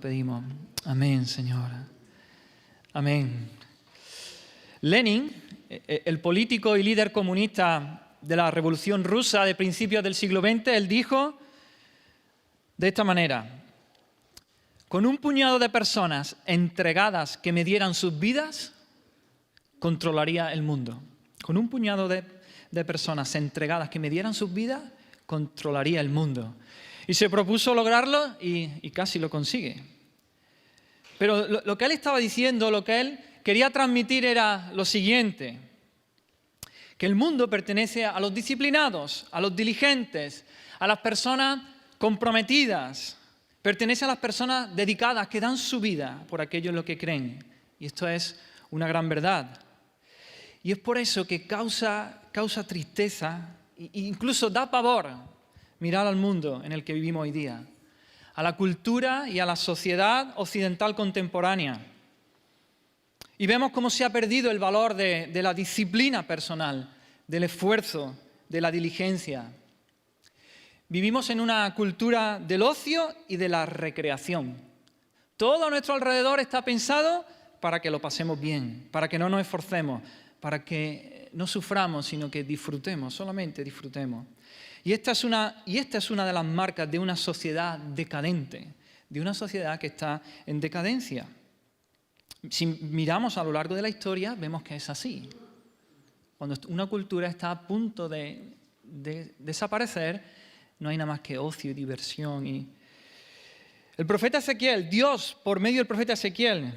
Pedimos. Amén, Señor. Amén. Lenin, el político y líder comunista de la Revolución Rusa de principios del siglo XX, él dijo de esta manera: con un puñado de personas entregadas que me dieran sus vidas, controlaría el mundo. Con un puñado de personas entregadas que me dieran sus vidas, controlaría el mundo. Y se propuso lograrlo y casi lo consigue. Pero lo que él estaba diciendo, lo que él quería transmitir era lo siguiente: que el mundo pertenece a los disciplinados, a los diligentes, a las personas comprometidas, pertenece a las personas dedicadas que dan su vida por aquello en lo que creen. Y esto es una gran verdad. Y es por eso que causa tristeza e incluso da pavor mirar al mundo en el que vivimos hoy día, a la cultura y a la sociedad occidental contemporánea. Y vemos cómo se ha perdido el valor de la disciplina personal, del esfuerzo, de la diligencia. Vivimos en una cultura del ocio y de la recreación. Todo a nuestro alrededor está pensado para que lo pasemos bien, para que no nos esforcemos, para que no suframos, sino que disfrutemos, solamente disfrutemos. Y esta es una de las marcas de una sociedad decadente, de una sociedad que está en decadencia. Si miramos a lo largo de la historia, vemos que es así. Cuando una cultura está a punto de desaparecer, no hay nada más que ocio y diversión. El profeta Ezequiel, Dios, por medio del profeta Ezequiel,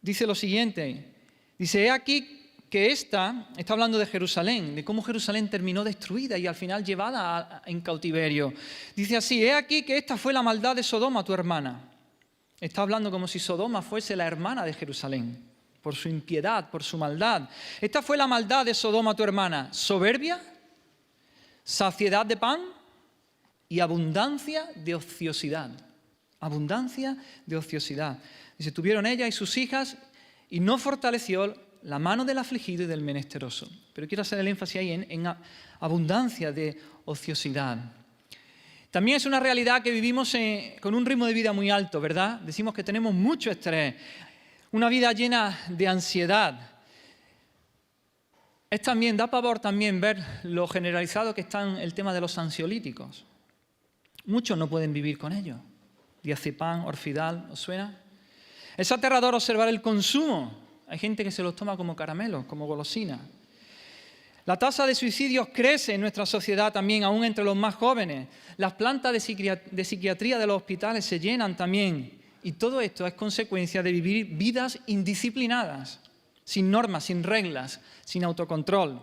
dice lo siguiente. Dice: he aquí que está hablando de Jerusalén, de cómo Jerusalén terminó destruida y al final llevada en cautiverio. Dice así: he aquí que esta fue la maldad de Sodoma, tu hermana. Está hablando como si Sodoma fuese la hermana de Jerusalén, por su impiedad, por su maldad. Esta fue la maldad de Sodoma, tu hermana: soberbia, saciedad de pan y abundancia de ociosidad. Abundancia de ociosidad. Dice: tuvieron ella y sus hijas y no fortaleció la mano del afligido y del menesteroso. Pero quiero hacer el énfasis ahí en abundancia de ociosidad. También es una realidad que vivimos con un ritmo de vida muy alto, ¿verdad? Decimos que tenemos mucho estrés, una vida llena de ansiedad. Da pavor también ver lo generalizado que está el tema de los ansiolíticos. Muchos no pueden vivir con ellos. Diazepam, Orfidal, ¿os suena? Es aterrador observar el consumo. Hay gente que se los toma como caramelos, como golosina. La tasa de suicidios crece en nuestra sociedad también, aún entre los más jóvenes. Las plantas de psiquiatría de los hospitales se llenan también. Y todo esto es consecuencia de vivir vidas indisciplinadas, sin normas, sin reglas, sin autocontrol.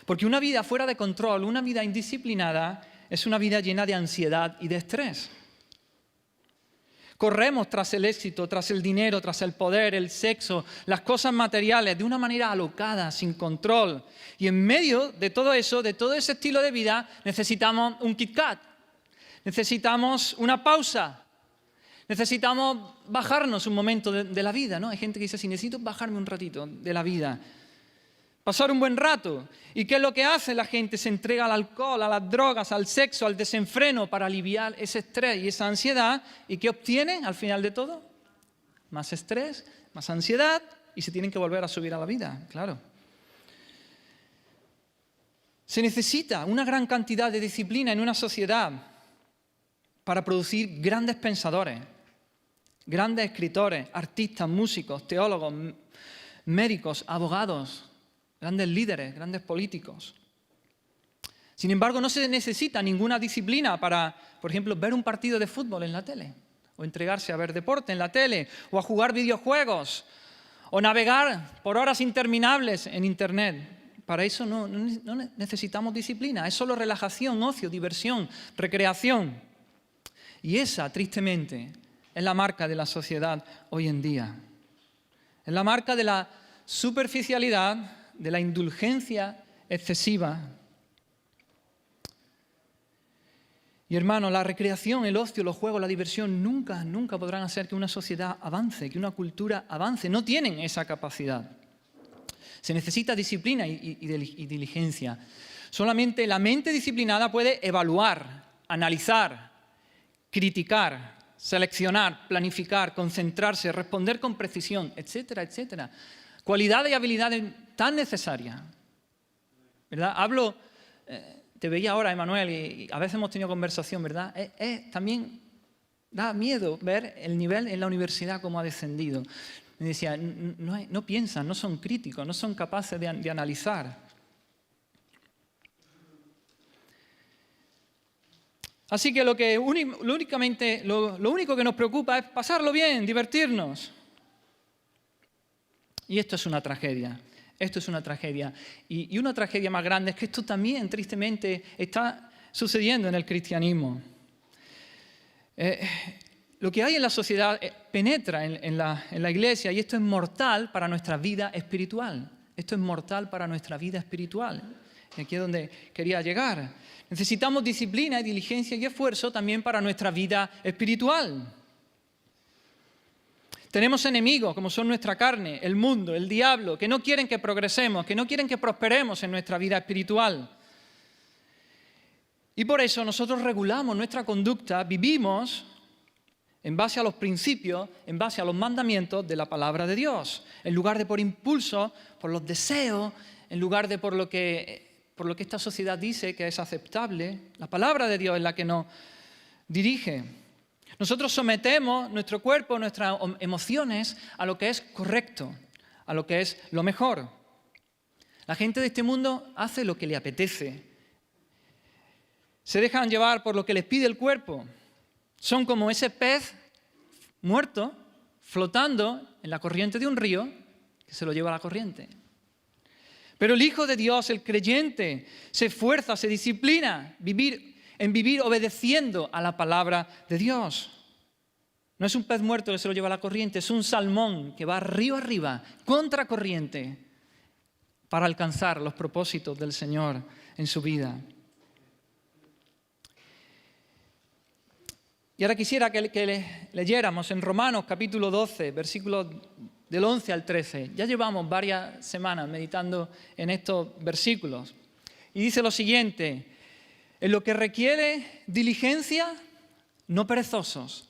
Porque una vida fuera de control, una vida indisciplinada, es una vida llena de ansiedad y de estrés. Corremos tras el éxito, tras el dinero, tras el poder, el sexo, las cosas materiales, de una manera alocada, sin control. Y en medio de todo eso, de todo ese estilo de vida, necesitamos un Kit Kat, necesitamos una pausa, necesitamos bajarnos un momento de la vida, ¿no? Hay gente que dice así: necesito bajarme un ratito de la vida, pasar un buen rato. ¿Y qué es lo que hace la gente? Se entrega al alcohol, a las drogas, al sexo, al desenfreno para aliviar ese estrés y esa ansiedad. ¿Y qué obtienen al final de todo? Más estrés, más ansiedad y se tienen que volver a subir a la vida, claro. Se necesita una gran cantidad de disciplina en una sociedad para producir grandes pensadores, grandes escritores, artistas, músicos, teólogos, médicos, abogados, grandes líderes, grandes políticos. Sin embargo, no se necesita ninguna disciplina para, por ejemplo, ver un partido de fútbol en la tele, o entregarse a ver deporte en la tele, o a jugar videojuegos, o navegar por horas interminables en Internet. Para eso no necesitamos disciplina, es solo relajación, ocio, diversión, recreación. Y esa, tristemente, es la marca de la sociedad hoy en día. Es la marca de la superficialidad, de la indulgencia excesiva. Y hermanos, la recreación, el ocio, los juegos, la diversión nunca podrán hacer que una sociedad avance, que una cultura avance. No tienen esa capacidad. Se necesita disciplina y diligencia. Solamente la mente disciplinada puede evaluar, analizar, criticar, seleccionar, planificar, concentrarse, responder con precisión, etcétera, etcétera. Cualidades y habilidades tan necesarias, ¿verdad? Te veía ahora, Emanuel, y a veces hemos tenido conversación, ¿verdad? También da miedo ver el nivel en la universidad cómo ha descendido. Me decía, no piensan, no son críticos, no son capaces de analizar. Así que lo único que nos preocupa es pasarlo bien, divertirnos. Y esto es una tragedia. Esto es una tragedia. Y una tragedia más grande es que esto también, tristemente, está sucediendo en el cristianismo. Lo que hay en la sociedad penetra en la iglesia y esto es mortal para nuestra vida espiritual. Esto es mortal para nuestra vida espiritual. Y aquí es donde quería llegar. Necesitamos disciplina, diligencia y esfuerzo también para nuestra vida espiritual. Tenemos enemigos como son nuestra carne, el mundo, el diablo, que no quieren que progresemos, que no quieren que prosperemos en nuestra vida espiritual. Y por eso nosotros regulamos nuestra conducta, vivimos en base a los principios, en base a los mandamientos de la palabra de Dios, en lugar de por impulso, por los deseos, en lugar de por lo que esta sociedad dice que es aceptable. La palabra de Dios es la que nos dirige. Nosotros sometemos nuestro cuerpo, nuestras emociones a lo que es correcto, a lo que es lo mejor. La gente de este mundo hace lo que le apetece. Se dejan llevar por lo que les pide el cuerpo. Son como ese pez muerto flotando en la corriente de un río que se lo lleva la corriente. Pero el Hijo de Dios, el creyente, se esfuerza, se disciplina en vivir obedeciendo a la palabra de Dios. No es un pez muerto que se lo lleva la corriente, es un salmón que va río arriba, contra corriente, para alcanzar los propósitos del Señor en su vida. Y ahora quisiera que leyéramos en Romanos capítulo 12, versículos del 11 al 13. Ya llevamos varias semanas meditando en estos versículos. Y dice lo siguiente: en lo que requiere diligencia, no perezosos,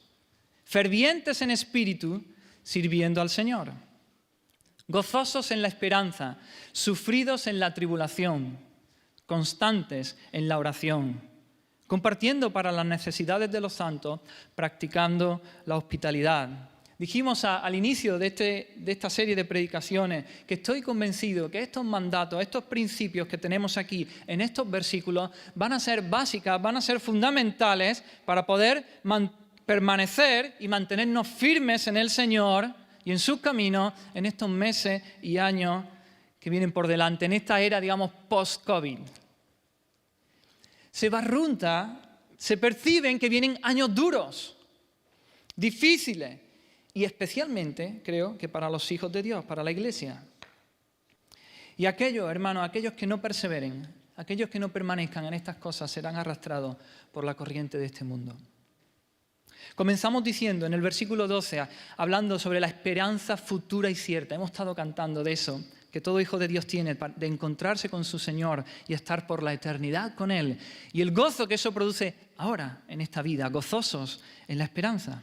fervientes en espíritu, sirviendo al Señor, gozosos en la esperanza, sufridos en la tribulación, constantes en la oración, compartiendo para las necesidades de los santos, practicando la hospitalidad. Dijimos al inicio de esta serie de predicaciones que estoy convencido que estos mandatos, estos principios que tenemos aquí en estos versículos van a ser básicas, van a ser fundamentales para poder permanecer y mantenernos firmes en el Señor y en sus caminos en estos meses y años que vienen por delante, en esta era, digamos, post-COVID. Se perciben que vienen años duros, difíciles, y especialmente, creo, que para los hijos de Dios, para la iglesia. Y aquellos, hermanos, aquellos que no perseveren, aquellos que no permanezcan en estas cosas serán arrastrados por la corriente de este mundo. Comenzamos diciendo en el versículo 12, hablando sobre la esperanza futura y cierta. Hemos estado cantando de eso, que todo hijo de Dios tiene, de encontrarse con su Señor y estar por la eternidad con Él. Y el gozo que eso produce ahora, en esta vida, gozosos en la esperanza.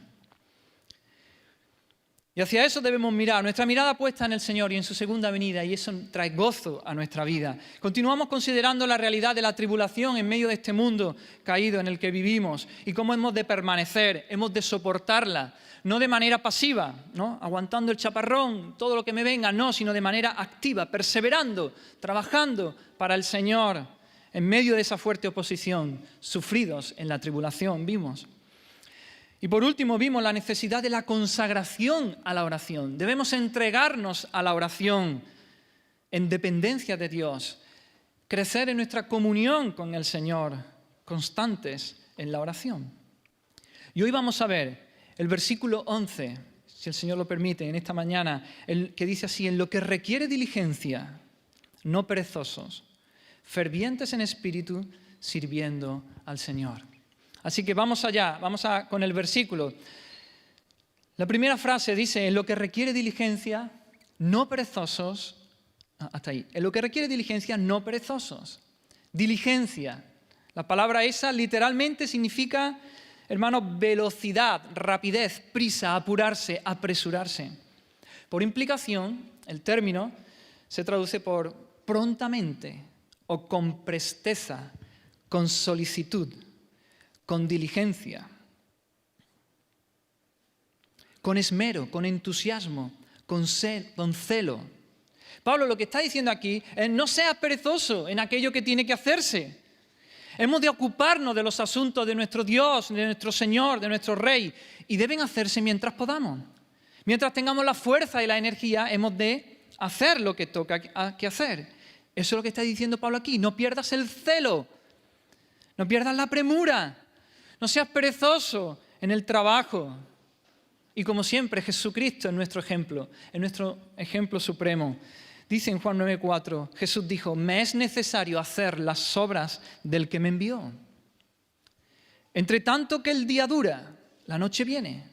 Y hacia eso debemos mirar, nuestra mirada puesta en el Señor y en su segunda venida, y eso trae gozo a nuestra vida. Continuamos considerando la realidad de la tribulación en medio de este mundo caído en el que vivimos y cómo hemos de permanecer, hemos de soportarla, no de manera pasiva, ¿no? Aguantando el chaparrón, todo lo que me venga, no, sino de manera activa, perseverando, trabajando para el Señor en medio de esa fuerte oposición, sufridos en la tribulación, vimos. Y por último vimos la necesidad de la consagración a la oración. Debemos entregarnos a la oración en dependencia de Dios, crecer en nuestra comunión con el Señor, constantes en la oración. Y hoy vamos a ver el versículo 11, si el Señor lo permite, en esta mañana, el que dice así: en lo que requiere diligencia, no perezosos, fervientes en espíritu, sirviendo al Señor. Así que vamos allá, con el versículo. La primera frase dice: en lo que requiere diligencia, no perezosos. Hasta ahí. En lo que requiere diligencia, no perezosos. Diligencia. La palabra esa literalmente significa Hermanos, velocidad, rapidez, prisa, apurarse, apresurarse. Por implicación, el término se traduce por prontamente o con presteza, con solicitud, con diligencia, con esmero, con entusiasmo, con celo. Pablo lo que está diciendo aquí es: no seas perezoso en aquello que tiene que hacerse. Hemos de ocuparnos de los asuntos de nuestro Dios, de nuestro Señor, de nuestro Rey, y deben hacerse mientras podamos. Mientras tengamos la fuerza y la energía, hemos de hacer lo que toca que hacer. Eso es lo que está diciendo Pablo aquí. No pierdas el celo, no pierdas la premura, no seas perezoso en el trabajo. Y como siempre, Jesucristo es nuestro ejemplo supremo. Dice en Juan 9:4, Jesús dijo: me es necesario hacer las obras del que me envió. Entre tanto que el día dura, la noche viene,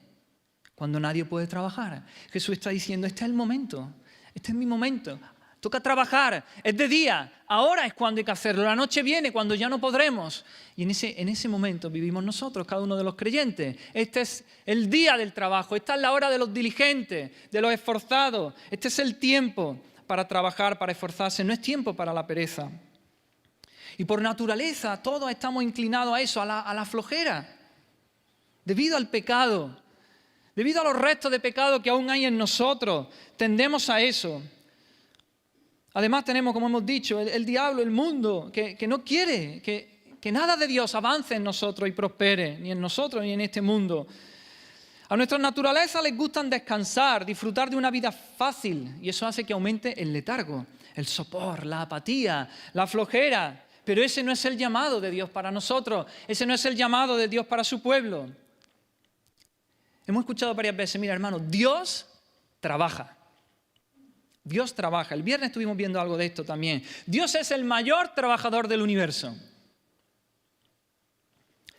cuando nadie puede trabajar. Jesús está diciendo: este es el momento, este es mi momento. Toca trabajar, es de día, ahora es cuando hay que hacerlo. La noche viene cuando ya no podremos. Y en ese momento vivimos nosotros, cada uno de los creyentes. Este es el día del trabajo, esta es la hora de los diligentes, de los esforzados. Este es el tiempo para trabajar, para esforzarse, no es tiempo para la pereza. Y por naturaleza todos estamos inclinados a eso, a la flojera, debido al pecado, debido a los restos de pecado que aún hay en nosotros, tendemos a eso. Además tenemos, como hemos dicho, el diablo, el mundo, que no quiere que nada de Dios avance en nosotros y prospere, ni en nosotros ni en este mundo. A nuestra naturaleza les gustan descansar, disfrutar de una vida fácil, y eso hace que aumente el letargo, el sopor, la apatía, la flojera. Pero ese no es el llamado de Dios para nosotros, ese no es el llamado de Dios para su pueblo. Hemos escuchado varias veces: mira, hermano, Dios trabaja. Dios trabaja. El viernes estuvimos viendo algo de esto también. Dios es el mayor trabajador del universo.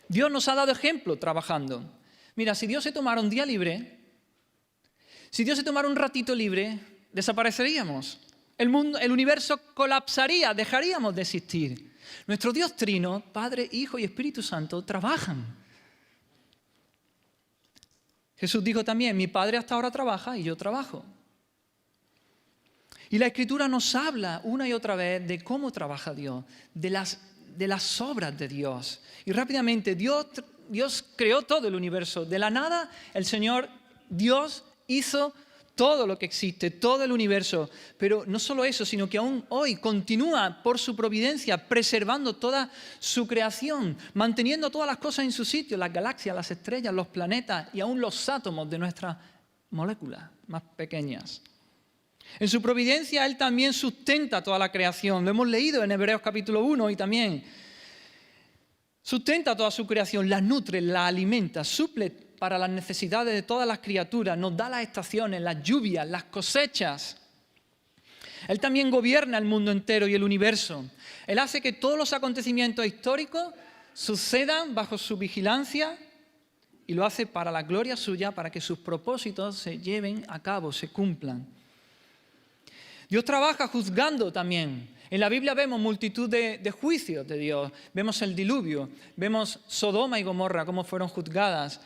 Dios nos ha dado ejemplo trabajando. Mira, si Dios se tomara un día libre, si Dios se tomara un ratito libre, desapareceríamos. El mundo, el universo colapsaría, dejaríamos de existir. Nuestro Dios trino, Padre, Hijo y Espíritu Santo, trabajan. Jesús dijo también: mi Padre hasta ahora trabaja y yo trabajo. Y la Escritura nos habla una y otra vez de cómo trabaja Dios, de las obras de Dios. Y rápidamente, Dios creó todo el universo. De la nada, el Señor Dios hizo todo lo que existe, todo el universo. Pero no solo eso, sino que aún hoy continúa por su providencia preservando toda su creación, manteniendo todas las cosas en su sitio, las galaxias, las estrellas, los planetas y aún los átomos de nuestras moléculas más pequeñas. En su providencia Él también sustenta toda la creación. Lo hemos leído en Hebreos capítulo 1 y también sustenta toda su creación, la nutre, la alimenta, suple para las necesidades de todas las criaturas, nos da las estaciones, las lluvias, las cosechas. Él también gobierna el mundo entero y el universo. Él hace que todos los acontecimientos históricos sucedan bajo su vigilancia y lo hace para la gloria suya, para que sus propósitos se lleven a cabo, se cumplan. Dios trabaja juzgando también. En la Biblia vemos multitud de juicios de Dios. Vemos el diluvio, vemos Sodoma y Gomorra, cómo fueron juzgadas.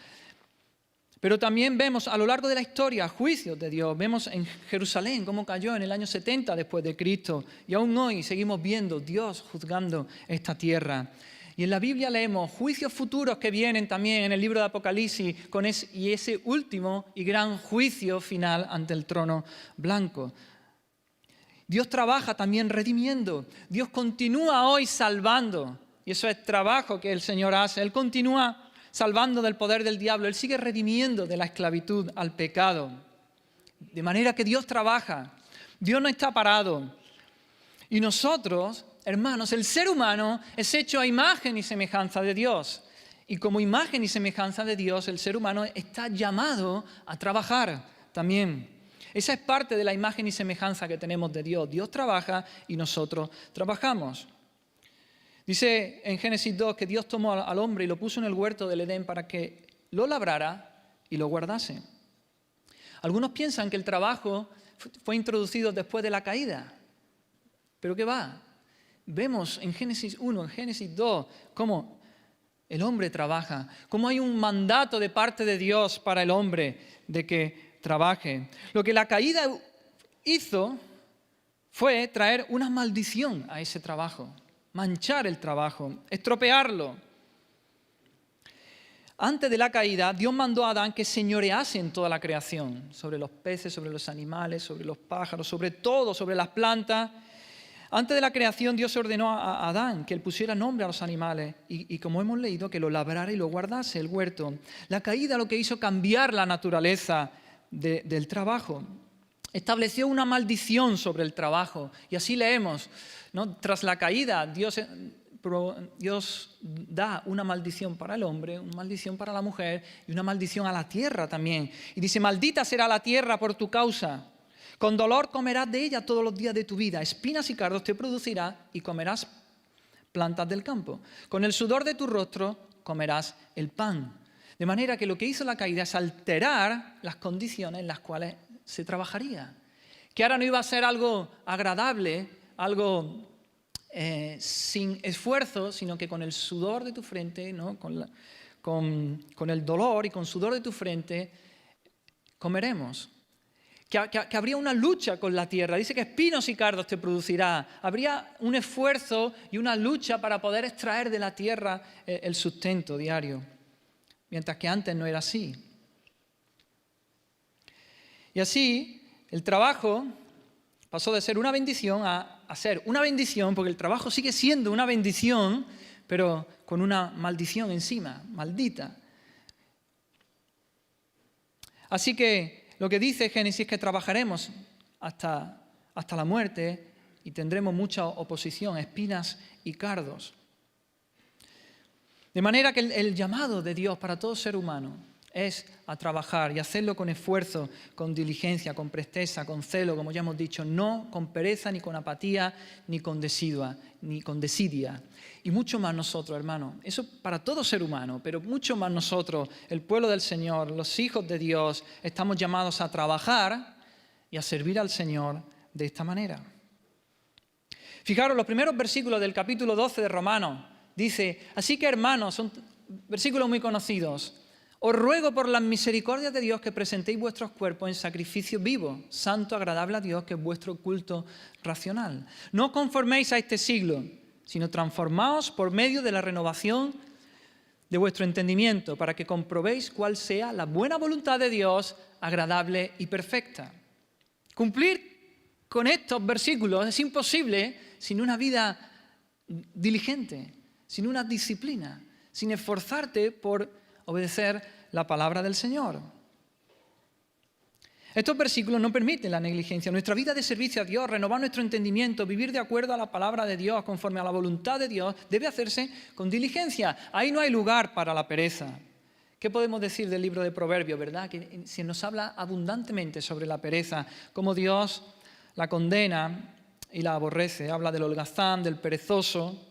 Pero también vemos a lo largo de la historia juicios de Dios. Vemos en Jerusalén cómo cayó en el año 70 después de Cristo. Y aún hoy seguimos viendo Dios juzgando esta tierra. Y en la Biblia leemos juicios futuros que vienen también en el libro de Apocalipsis y ese último y gran juicio final ante el trono blanco. Dios trabaja también redimiendo. Dios continúa hoy salvando. Y eso es trabajo que el Señor hace. Él continúa salvando del poder del diablo. Él sigue redimiendo de la esclavitud al pecado. De manera que Dios trabaja. Dios no está parado. Y nosotros, hermanos, el ser humano es hecho a imagen y semejanza de Dios. Y como imagen y semejanza de Dios, el ser humano está llamado a trabajar también. Esa es parte de la imagen y semejanza que tenemos de Dios. Dios trabaja y nosotros trabajamos. Dice en Génesis 2 que Dios tomó al hombre y lo puso en el huerto del Edén para que lo labrara y lo guardase. Algunos piensan que el trabajo fue introducido después de la caída. ¿Pero qué va? Vemos en Génesis 1, en Génesis 2, cómo el hombre trabaja, cómo hay un mandato de parte de Dios para el hombre de que trabaje. Lo que la caída hizo fue traer una maldición a ese trabajo, manchar el trabajo, estropearlo. Antes de la caída, Dios mandó a Adán que señorease en toda la creación, sobre los peces, sobre los animales, sobre los pájaros, sobre todo, sobre las plantas. Antes de la creación, Dios ordenó a Adán que él pusiera nombre a los animales y como hemos leído, que lo labrara y lo guardase, el huerto. La caída lo que hizo cambiar la naturaleza del trabajo. Estableció una maldición sobre el trabajo. Y así leemos, ¿no? Tras la caída, Dios da una maldición para el hombre, una maldición para la mujer y una maldición a la tierra también. Y dice, maldita será la tierra por tu causa. Con dolor comerás de ella todos los días de tu vida. Espinas y cardos te producirá y comerás plantas del campo. Con el sudor de tu rostro comerás el pan. De manera que lo que hizo la caída es alterar las condiciones en las cuales se trabajaría. Que ahora no iba a ser algo agradable, algo sin esfuerzo, sino que con el sudor de tu frente, ¿no? con el dolor y con sudor de tu frente, comeremos. Que habría una lucha con la tierra. Dice que espinos y cardos te producirá. Habría un esfuerzo y una lucha para poder extraer de la tierra el sustento diario. Mientras que antes no era así. Y así, el trabajo pasó de ser una bendición a ser una bendición, porque el trabajo sigue siendo una bendición, pero con una maldición encima, maldita. Así que lo que dice Génesis es que trabajaremos hasta la muerte y tendremos mucha oposición, espinas y cardos. De manera que el llamado de Dios para todo ser humano es a trabajar y hacerlo con esfuerzo, con diligencia, con presteza, con celo, como ya hemos dicho, no con pereza, ni con apatía, ni con desidia. Y mucho más nosotros, hermanos. Eso para todo ser humano, pero mucho más nosotros, el pueblo del Señor, los hijos de Dios, estamos llamados a trabajar y a servir al Señor de esta manera. Fijaros, los primeros versículos del capítulo 12 de Romanos, dice, así que hermanos, son versículos muy conocidos, os ruego por las misericordias de Dios que presentéis vuestros cuerpos en sacrificio vivo, santo, agradable a Dios, que es vuestro culto racional. No os conforméis a este siglo, sino transformaos por medio de la renovación de vuestro entendimiento, para que comprobéis cuál sea la buena voluntad de Dios, agradable y perfecta. Cumplir con estos versículos es imposible sin una vida diligente, sin una disciplina, sin esforzarte por obedecer la palabra del Señor. Estos versículos no permiten la negligencia. Nuestra vida de servicio a Dios, renovar nuestro entendimiento, vivir de acuerdo a la palabra de Dios, conforme a la voluntad de Dios, debe hacerse con diligencia. Ahí no hay lugar para la pereza. ¿Qué podemos decir del libro de Proverbios, verdad? Que se nos habla abundantemente sobre la pereza, cómo Dios la condena y la aborrece. Habla del holgazán, del perezoso.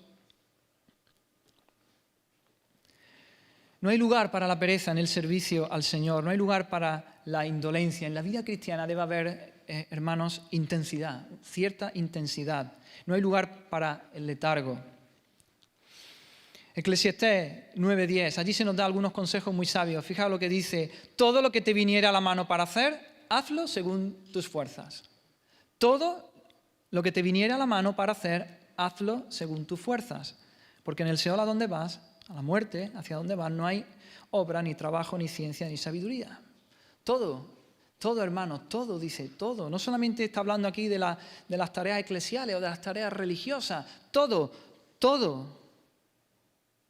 No hay lugar para la pereza en el servicio al Señor, no hay lugar para la indolencia. En la vida cristiana debe haber, hermanos, intensidad, cierta intensidad. No hay lugar para el letargo. Eclesiastés 9:10, allí se nos da algunos consejos muy sabios. Fijaos lo que dice, todo lo que te viniera a la mano para hacer, hazlo según tus fuerzas. Todo lo que te viniera a la mano para hacer, hazlo según tus fuerzas. Porque en el Seol a donde vas, a la muerte, hacia donde vas, no hay obra, ni trabajo, ni ciencia, ni sabiduría. Todo, hermano, todo, dice, todo. No solamente está hablando aquí de las tareas eclesiales o de las tareas religiosas, todo.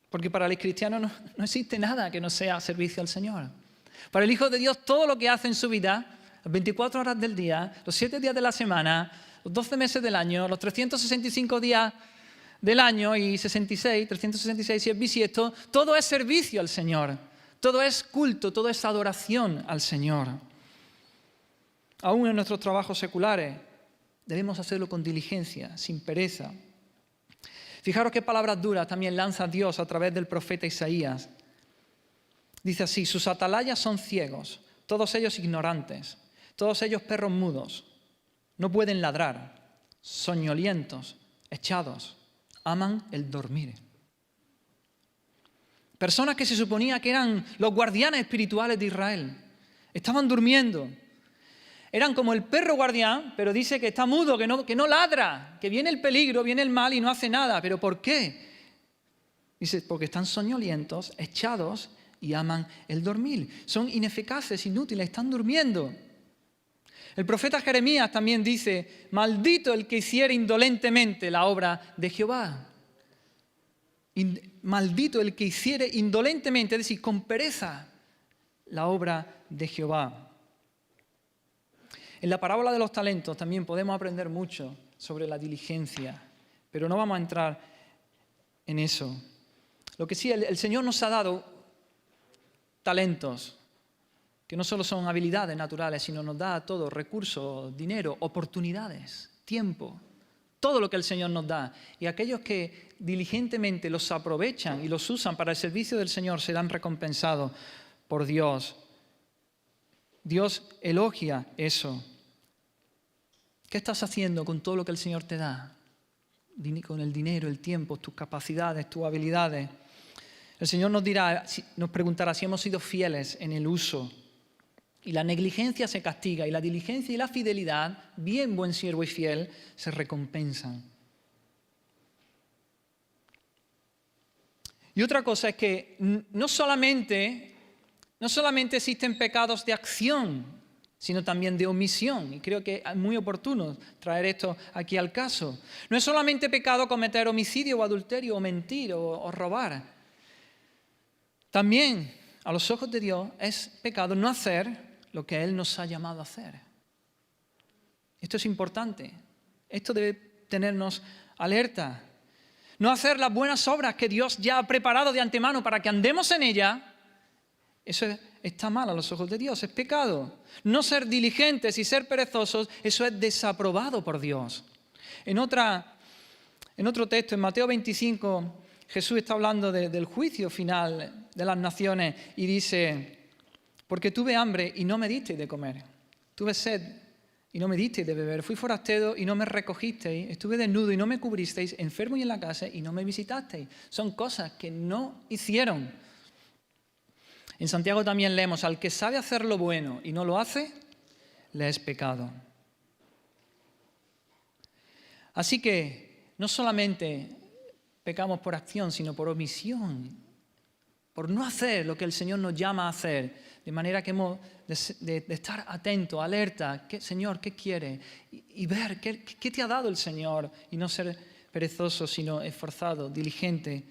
Porque para el cristiano no existe nada que no sea servicio al Señor. Para el Hijo de Dios, todo lo que hace en su vida, las 24 horas del día, los 7 días de la semana, los 12 meses del año, los 365 días del año y 366 si es bisiesto, todo es servicio al Señor, todo es culto, todo es adoración al Señor. Aún en nuestros trabajos seculares debemos hacerlo con diligencia, sin pereza. Fijaros qué palabras duras también lanza Dios a través del profeta Isaías. Dice así, sus atalayas son ciegos, todos ellos ignorantes, todos ellos perros mudos, no pueden ladrar, soñolientos, echados. Aman el dormir. Personas que se suponía que eran los guardianes espirituales de Israel. Estaban durmiendo. Eran como el perro guardián, pero dice que está mudo, que no ladra, que viene el peligro, viene el mal y no hace nada. ¿Pero por qué? Dice, porque están soñolientos, echados y aman el dormir. Son ineficaces, inútiles, están durmiendo. El profeta Jeremías también dice, maldito el que hiciere indolentemente la obra de Jehová. Maldito el que hiciere indolentemente, es decir, con pereza, la obra de Jehová. En la parábola de los talentos también podemos aprender mucho sobre la diligencia, pero no vamos a entrar en eso. Lo que sí, el Señor nos ha dado talentos, que no solo son habilidades naturales, sino nos da todo, recursos, dinero, oportunidades, tiempo, todo lo que el Señor nos da. Y aquellos que diligentemente los aprovechan y los usan para el servicio del Señor serán recompensados por Dios. Dios elogia eso. ¿Qué estás haciendo con todo lo que el Señor te da? Con el dinero, el tiempo, tus capacidades, tus habilidades. El Señor nos preguntará si hemos sido fieles en el uso. Y la negligencia se castiga, y la diligencia y la fidelidad, bien buen siervo y fiel, se recompensan. Y otra cosa es que no solamente existen pecados de acción, sino también de omisión. Y creo que es muy oportuno traer esto aquí al caso. No es solamente pecado cometer homicidio o adulterio o mentir o robar. También, a los ojos de Dios, es pecado no hacer lo que Él nos ha llamado a hacer. Esto es importante. Esto debe tenernos alerta. No hacer las buenas obras que Dios ya ha preparado de antemano para que andemos en ellas, eso está mal a los ojos de Dios, es pecado. No ser diligentes y ser perezosos, eso es desaprobado por Dios. En otro texto, en Mateo 25, Jesús está hablando del juicio final de las naciones y dice, porque tuve hambre y no me disteis de comer, tuve sed y no me disteis de beber, fui forastero y no me recogisteis, estuve desnudo y no me cubristeis, enfermo y en la casa y no me visitasteis. Son cosas que no hicieron. En Santiago también leemos, al que sabe hacer lo bueno y no lo hace, le es pecado. Así que no solamente pecamos por acción, sino por omisión, por no hacer lo que el Señor nos llama a hacer, de manera que hemos de estar atentos, alerta, Señor, ¿qué quiere? Y ver qué te ha dado el Señor, y no ser perezoso, sino esforzado, diligente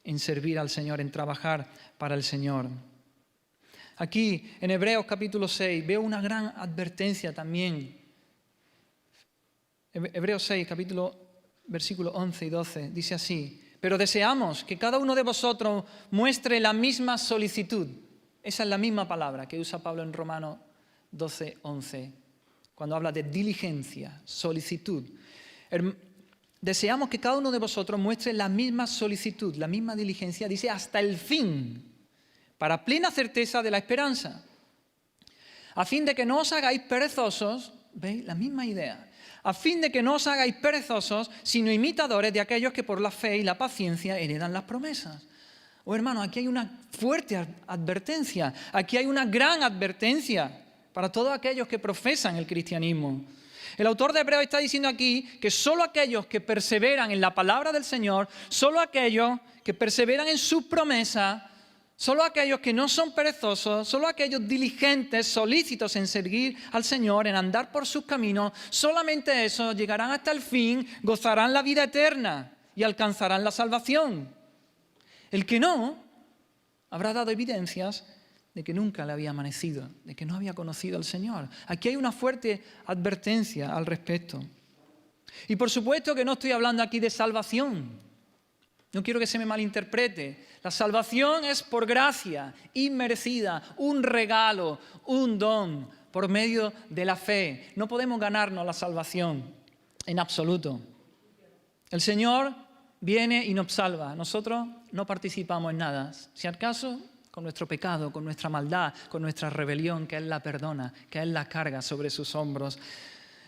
en servir al Señor, en trabajar para el Señor. Aquí, en Hebreos capítulo 6, veo una gran advertencia también. Hebreos 6, versículos 11 y 12, dice así, pero deseamos que cada uno de vosotros muestre la misma solicitud. Esa es la misma palabra que usa Pablo en Romanos 12, 11, cuando habla de diligencia, solicitud. Deseamos que cada uno de vosotros muestre la misma solicitud, la misma diligencia, dice, hasta el fin, para plena certeza de la esperanza, a fin de que no os hagáis perezosos, ¿veis? La misma idea, a fin de que no os hagáis perezosos, sino imitadores de aquellos que por la fe y la paciencia heredan las promesas. Oh, hermano, aquí hay una fuerte advertencia, aquí hay una gran advertencia para todos aquellos que profesan el cristianismo. El autor de Hebreos está diciendo aquí que solo aquellos que perseveran en la palabra del Señor, solo aquellos que perseveran en sus promesas, solo aquellos que no son perezosos, solo aquellos diligentes, solícitos en seguir al Señor, en andar por sus caminos, solamente esos llegarán hasta el fin, gozarán la vida eterna y alcanzarán la salvación. El que no, habrá dado evidencias de que nunca le había amanecido, de que no había conocido al Señor. Aquí hay una fuerte advertencia al respecto. Y por supuesto que no estoy hablando aquí de salvación. No quiero que se me malinterprete. La salvación es por gracia, inmerecida, un regalo, un don, por medio de la fe. No podemos ganarnos la salvación en absoluto. El Señor viene y nos salva. Nosotros no participamos en nada. Si acaso, con nuestro pecado, con nuestra maldad, con nuestra rebelión, que Él la perdona, que Él la carga sobre sus hombros.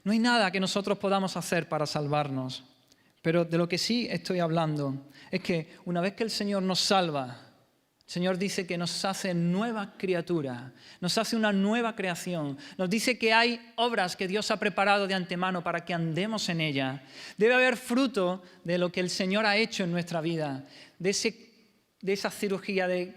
No hay nada que nosotros podamos hacer para salvarnos. Pero de lo que sí estoy hablando es que una vez que el Señor nos salva, El Señor dice que nos hace nuevas criaturas, nos hace una nueva creación. Nos dice que hay obras que Dios ha preparado de antemano para que andemos en ellas. Debe haber fruto de lo que el Señor ha hecho en nuestra vida, de esa cirugía de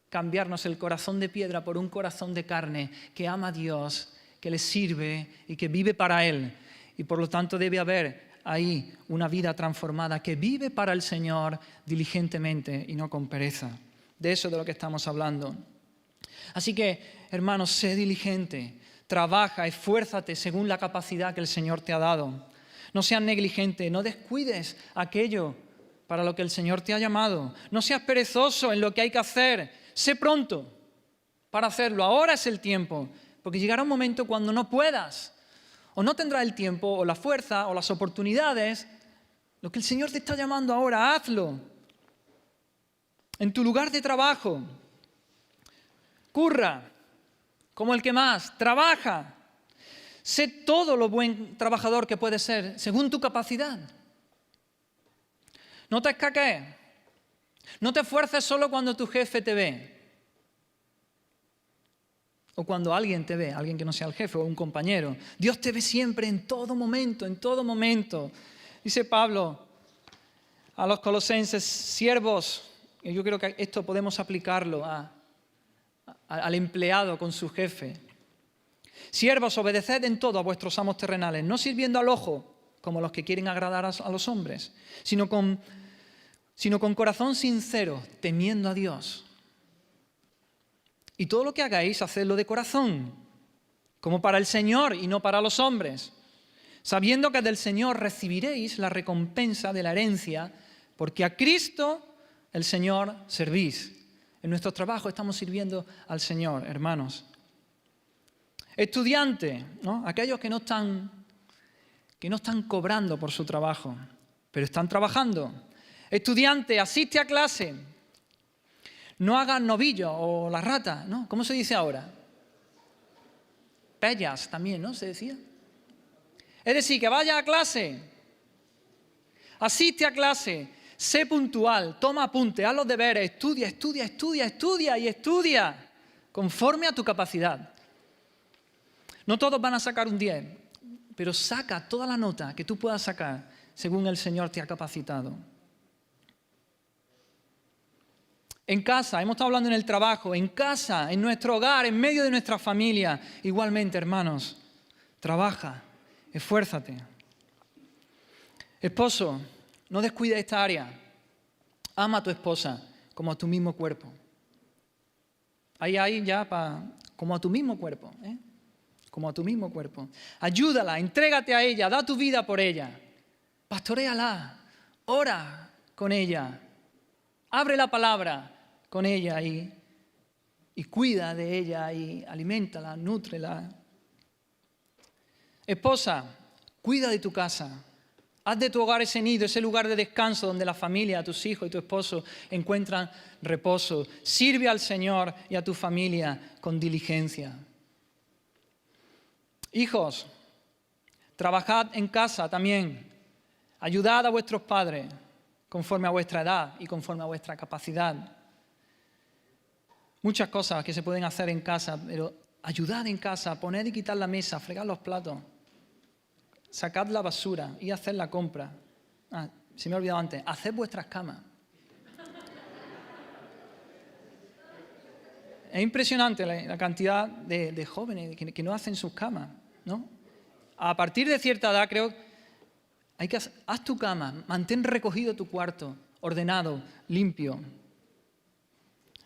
cambiarnos el corazón de piedra por un corazón de carne que ama a Dios, que le sirve y que vive para Él. Y por lo tanto debe haber ahí una vida transformada que vive para el Señor diligentemente y no con pereza. De eso es de lo que estamos hablando. Así que, hermanos, sé diligente, trabaja, esfuérzate según la capacidad que el Señor te ha dado. No seas negligente, no descuides aquello para lo que el Señor te ha llamado. No seas perezoso en lo que hay que hacer. Sé pronto para hacerlo. Ahora es el tiempo, porque llegará un momento cuando no puedas, o no tendrás el tiempo, o la fuerza, o las oportunidades. Lo que el Señor te está llamando ahora, hazlo. En tu lugar de trabajo, curra como el que más, trabaja. Sé todo lo buen trabajador que puedes ser, según tu capacidad. No te escaques. No te esfuerces solo cuando tu jefe te ve. O cuando alguien te ve, alguien que no sea el jefe o un compañero. Dios te ve siempre, en todo momento, en todo momento. Dice Pablo a los colosenses, siervos. Y yo creo que esto podemos aplicarlo al empleado con su jefe. Siervos, obedeced en todo a vuestros amos terrenales, no sirviendo al ojo como los que quieren agradar a los hombres, sino con corazón sincero, temiendo a Dios. Y todo lo que hagáis, hacedlo de corazón, como para el Señor y no para los hombres, sabiendo que del Señor recibiréis la recompensa de la herencia, porque a Cristo el Señor servís. En nuestro trabajo estamos sirviendo al Señor, hermanos. Estudiante, ¿no? Aquellos que no están cobrando por su trabajo, pero están trabajando. Estudiante, asiste a clase. No hagas novillo o la rata, ¿no? ¿Cómo se dice ahora? Pellas también, ¿no? Se decía. Es decir, que vaya a clase. Asiste a clase. Sé puntual, toma apunte, haz los deberes, estudia y estudia, conforme a tu capacidad. No todos van a sacar un 10, pero saca toda la nota que tú puedas sacar según el Señor te ha capacitado. En casa, hemos estado hablando en el trabajo, en casa, en nuestro hogar, en medio de nuestra familia. Igualmente, hermanos, trabaja, esfuérzate. Esposo, no descuides esta área. Ama a tu esposa como a tu mismo cuerpo. Ahí ya como a tu mismo cuerpo, ¿eh? Como a tu mismo cuerpo. Ayúdala, entrégate a ella, da tu vida por ella. Pastoréala, ora con ella. Abre la palabra con ella y cuida de ella y aliméntala, nútrela. Esposa, cuida de tu casa. Haz de tu hogar ese nido, ese lugar de descanso donde la familia, tus hijos y tu esposo encuentran reposo. Sirve al Señor y a tu familia con diligencia. Hijos, trabajad en casa también. Ayudad a vuestros padres conforme a vuestra edad y conforme a vuestra capacidad. Muchas cosas que se pueden hacer en casa, pero ayudad en casa, poned y quitar la mesa, fregad los platos. Sacad la basura y haced la compra. Se me ha olvidado antes. Haced vuestras camas. Es impresionante la cantidad de jóvenes que no hacen sus camas, ¿no? A partir de cierta edad, creo, haz tu cama, mantén recogido tu cuarto, ordenado, limpio.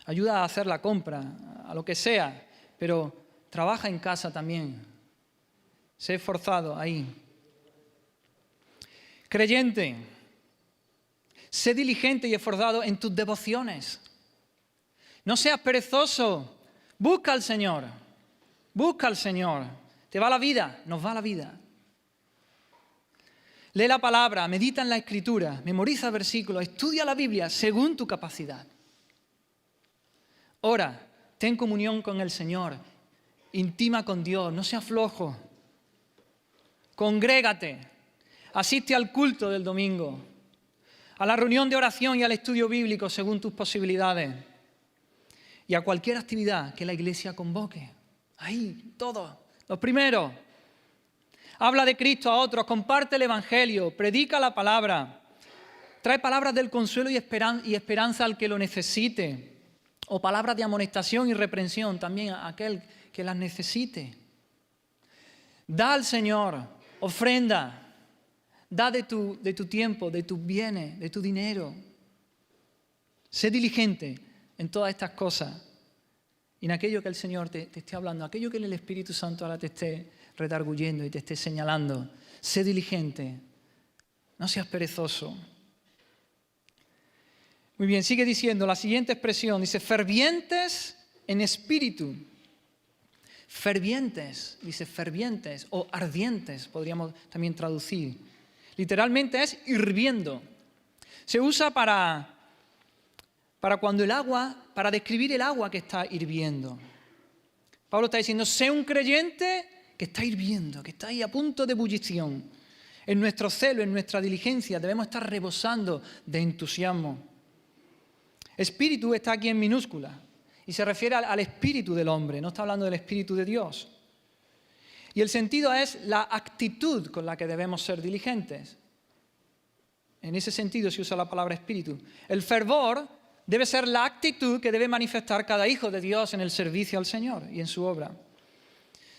Ayuda a hacer la compra, a lo que sea, pero trabaja en casa también. Sé esforzado ahí. Creyente, sé diligente y esforzado en tus devociones. No seas perezoso. Busca al Señor. Busca al Señor. ¿Te va la vida? Nos va la vida. Lee la palabra, medita en la Escritura, memoriza versículos, estudia la Biblia según tu capacidad. Ora, ten comunión con el Señor. Intima con Dios, no seas flojo. Congrégate. Asiste al culto del domingo, a la reunión de oración y al estudio bíblico según tus posibilidades. y a cualquier actividad que la Iglesia convoque. Ahí, todo. Lo primero, habla de Cristo a otros, comparte el Evangelio, predica la palabra, trae palabras del consuelo y esperanza al que lo necesite, o palabras de amonestación y reprensión también a aquel que las necesite. Da al Señor, ofrenda, da de tu tiempo, de tus bienes, de tu dinero. Sé diligente en todas estas cosas y en aquello que el Señor te esté hablando, aquello que el Espíritu Santo ahora te esté redarguyendo y te esté señalando. Sé diligente, no seas perezoso. Muy bien, sigue diciendo la siguiente expresión, dice fervientes en espíritu. Fervientes, dice fervientes o ardientes, podríamos también traducir. Literalmente es hirviendo. Se usa para cuando el agua, para describir el agua que está hirviendo. Pablo está diciendo, sé un creyente que está hirviendo, que está ahí a punto de ebullición. En nuestro celo, en nuestra diligencia, debemos estar rebosando de entusiasmo. Espíritu está aquí en minúscula y se refiere al espíritu del hombre, no está hablando del espíritu de Dios. Y el sentido es la actitud con la que debemos ser diligentes. En ese sentido se usa la palabra espíritu. El fervor debe ser la actitud que debe manifestar cada hijo de Dios en el servicio al Señor y en su obra.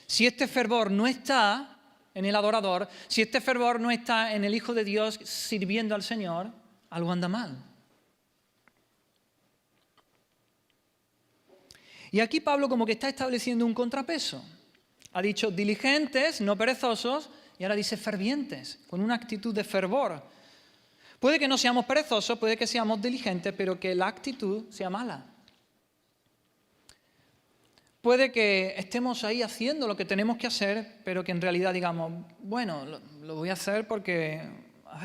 Si este fervor no está en el adorador, si este fervor no está en el Hijo de Dios sirviendo al Señor, algo anda mal. Y aquí Pablo como que está estableciendo un contrapeso. Ha dicho diligentes, no perezosos, y ahora dice fervientes, con una actitud de fervor. Puede que no seamos perezosos, puede que seamos diligentes, pero que la actitud sea mala. Puede que estemos ahí haciendo lo que tenemos que hacer, pero que en realidad digamos, bueno, lo voy a hacer porque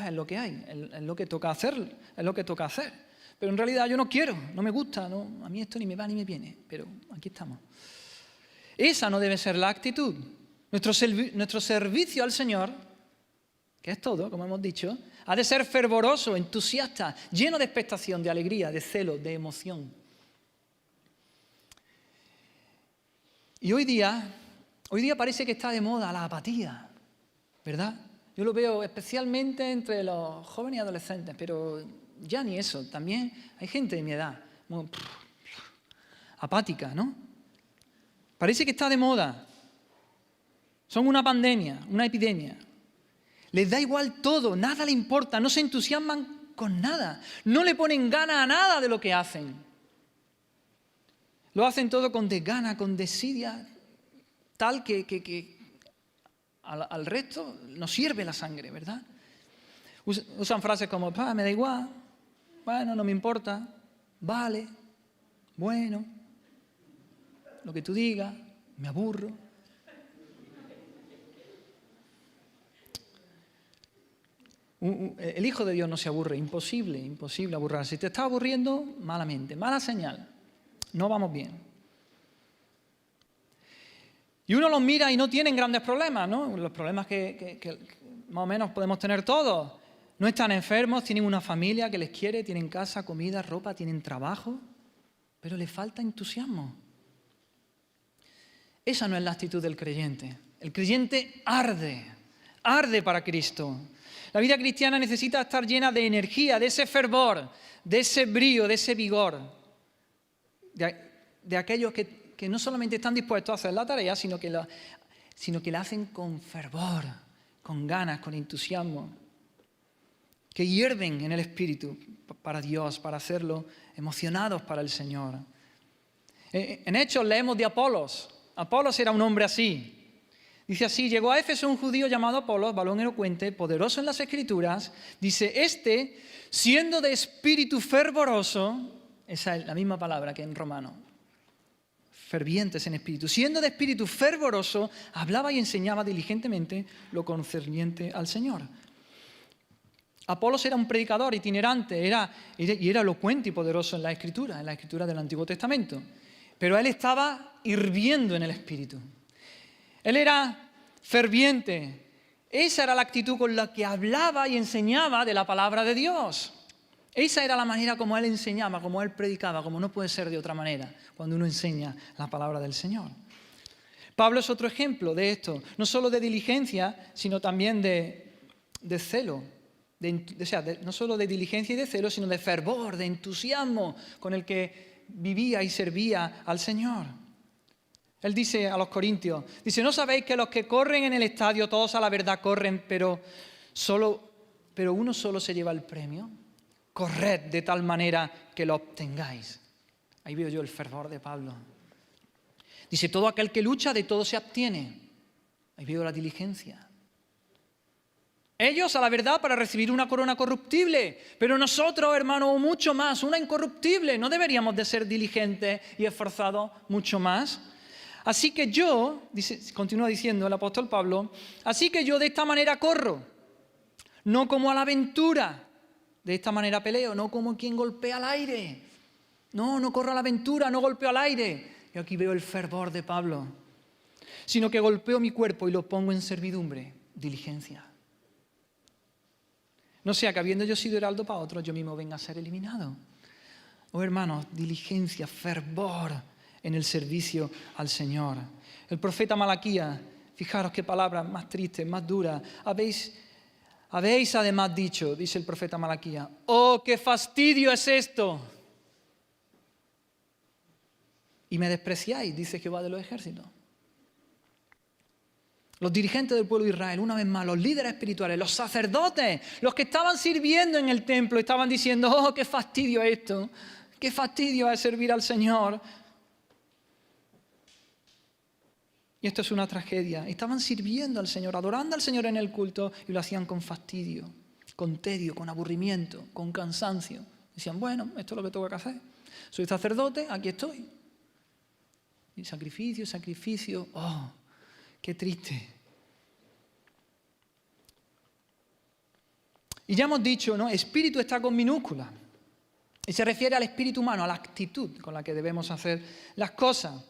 es lo que hay, es lo que toca hacer, es lo que toca hacer. Pero en realidad yo no quiero, no me gusta, no, a mí esto ni me va ni me viene, pero aquí estamos. Esa no debe ser la actitud. Nuestro servicio al Señor, que es todo, como hemos dicho, ha de ser fervoroso, entusiasta, lleno de expectación, de alegría, de celo, de emoción. Y hoy día parece que está de moda la apatía, ¿verdad? Yo lo veo especialmente entre los jóvenes y adolescentes, pero ya ni eso, también hay gente de mi edad, apática, ¿no? Parece que está de moda. Son una pandemia, una epidemia. Les da igual todo, nada le importa, no se entusiasman con nada, no le ponen gana a nada de lo que hacen. Lo hacen todo con desgana, con desidia, tal que al resto nos sirve la sangre, ¿verdad? Usan frases como, me da igual, bueno, no me importa, vale, bueno, lo que tú digas, me aburro. El Hijo de Dios no se aburre, imposible aburrirse. Si te está aburriendo, malamente, mala señal, no vamos bien. Y uno los mira y no tienen grandes problemas, ¿no? Los problemas que más o menos podemos tener todos. No están enfermos, tienen una familia que les quiere, tienen casa, comida, ropa, tienen trabajo, pero les falta entusiasmo. Esa no es la actitud del creyente. El creyente arde para Cristo. La vida cristiana necesita estar llena de energía, de ese fervor, de ese brío, de ese vigor, de aquellos que no solamente están dispuestos a hacer la tarea, sino que la hacen con fervor, con ganas, con entusiasmo, que hierven en el Espíritu para Dios, para hacerlo, emocionados para el Señor. En Hechos leemos de Apolos. Apolos era un hombre así. Dice así, llegó a Éfeso un judío llamado Apolos, varón elocuente, poderoso en las Escrituras. Dice, siendo de espíritu fervoroso, esa es la misma palabra que en romano, fervientes en espíritu, siendo de espíritu fervoroso, hablaba y enseñaba diligentemente lo concerniente al Señor. Apolos era un predicador itinerante, era elocuente y poderoso en la escritura del Antiguo Testamento. Pero él estaba hirviendo en el Espíritu. Él era ferviente. Esa era la actitud con la que hablaba y enseñaba de la palabra de Dios. Esa era la manera como Él enseñaba, como Él predicaba, como no puede ser de otra manera cuando uno enseña la palabra del Señor. Pablo es otro ejemplo de esto, no solo de diligencia, sino también de celo. No solo de diligencia y de celo, sino de fervor, de entusiasmo con el que vivía y servía al Señor. Él dice a los corintios, ¿no sabéis que los que corren en el estadio, todos a la verdad corren, pero uno solo se lleva el premio? Corred de tal manera que lo obtengáis. Ahí veo yo el fervor de Pablo. Dice, todo aquel que lucha, de todo se abstiene. Ahí veo la diligencia. Ellos a la verdad para recibir una corona corruptible, pero nosotros, hermanos, mucho más, una incorruptible. ¿No deberíamos de ser diligentes y esforzados mucho más? Así que yo, continúa diciendo el apóstol Pablo, así que yo de esta manera corro, no como a la aventura, de esta manera peleo, no como quien golpea al aire. No corro a la aventura, no golpeo al aire. Y aquí veo el fervor de Pablo, sino que golpeo mi cuerpo y lo pongo en servidumbre, diligencia. No sea que habiendo yo sido heraldo para otros, yo mismo venga a ser eliminado. Oh hermanos, diligencia, fervor en el servicio al Señor. El profeta Malaquías, fijaros qué palabras más tristes, más duras. Habéis además dicho, dice el profeta Malaquías, ¡oh, qué fastidio es esto! Y me despreciáis, dice Jehová de los ejércitos. Los dirigentes del pueblo de Israel, una vez más, los líderes espirituales, los sacerdotes, los que estaban sirviendo en el templo, estaban diciendo, ¡oh, qué fastidio es esto! ¡Qué fastidio es servir al Señor! Y esto es una tragedia. Estaban sirviendo al Señor, adorando al Señor en el culto y lo hacían con fastidio, con tedio, con aburrimiento, con cansancio. Decían, bueno, esto es lo que tengo que hacer. Soy sacerdote, aquí estoy. Y sacrificio, oh, qué triste. Y ya hemos dicho, ¿no? Espíritu está con minúscula. Y se refiere al espíritu humano, a la actitud con la que debemos hacer las cosas.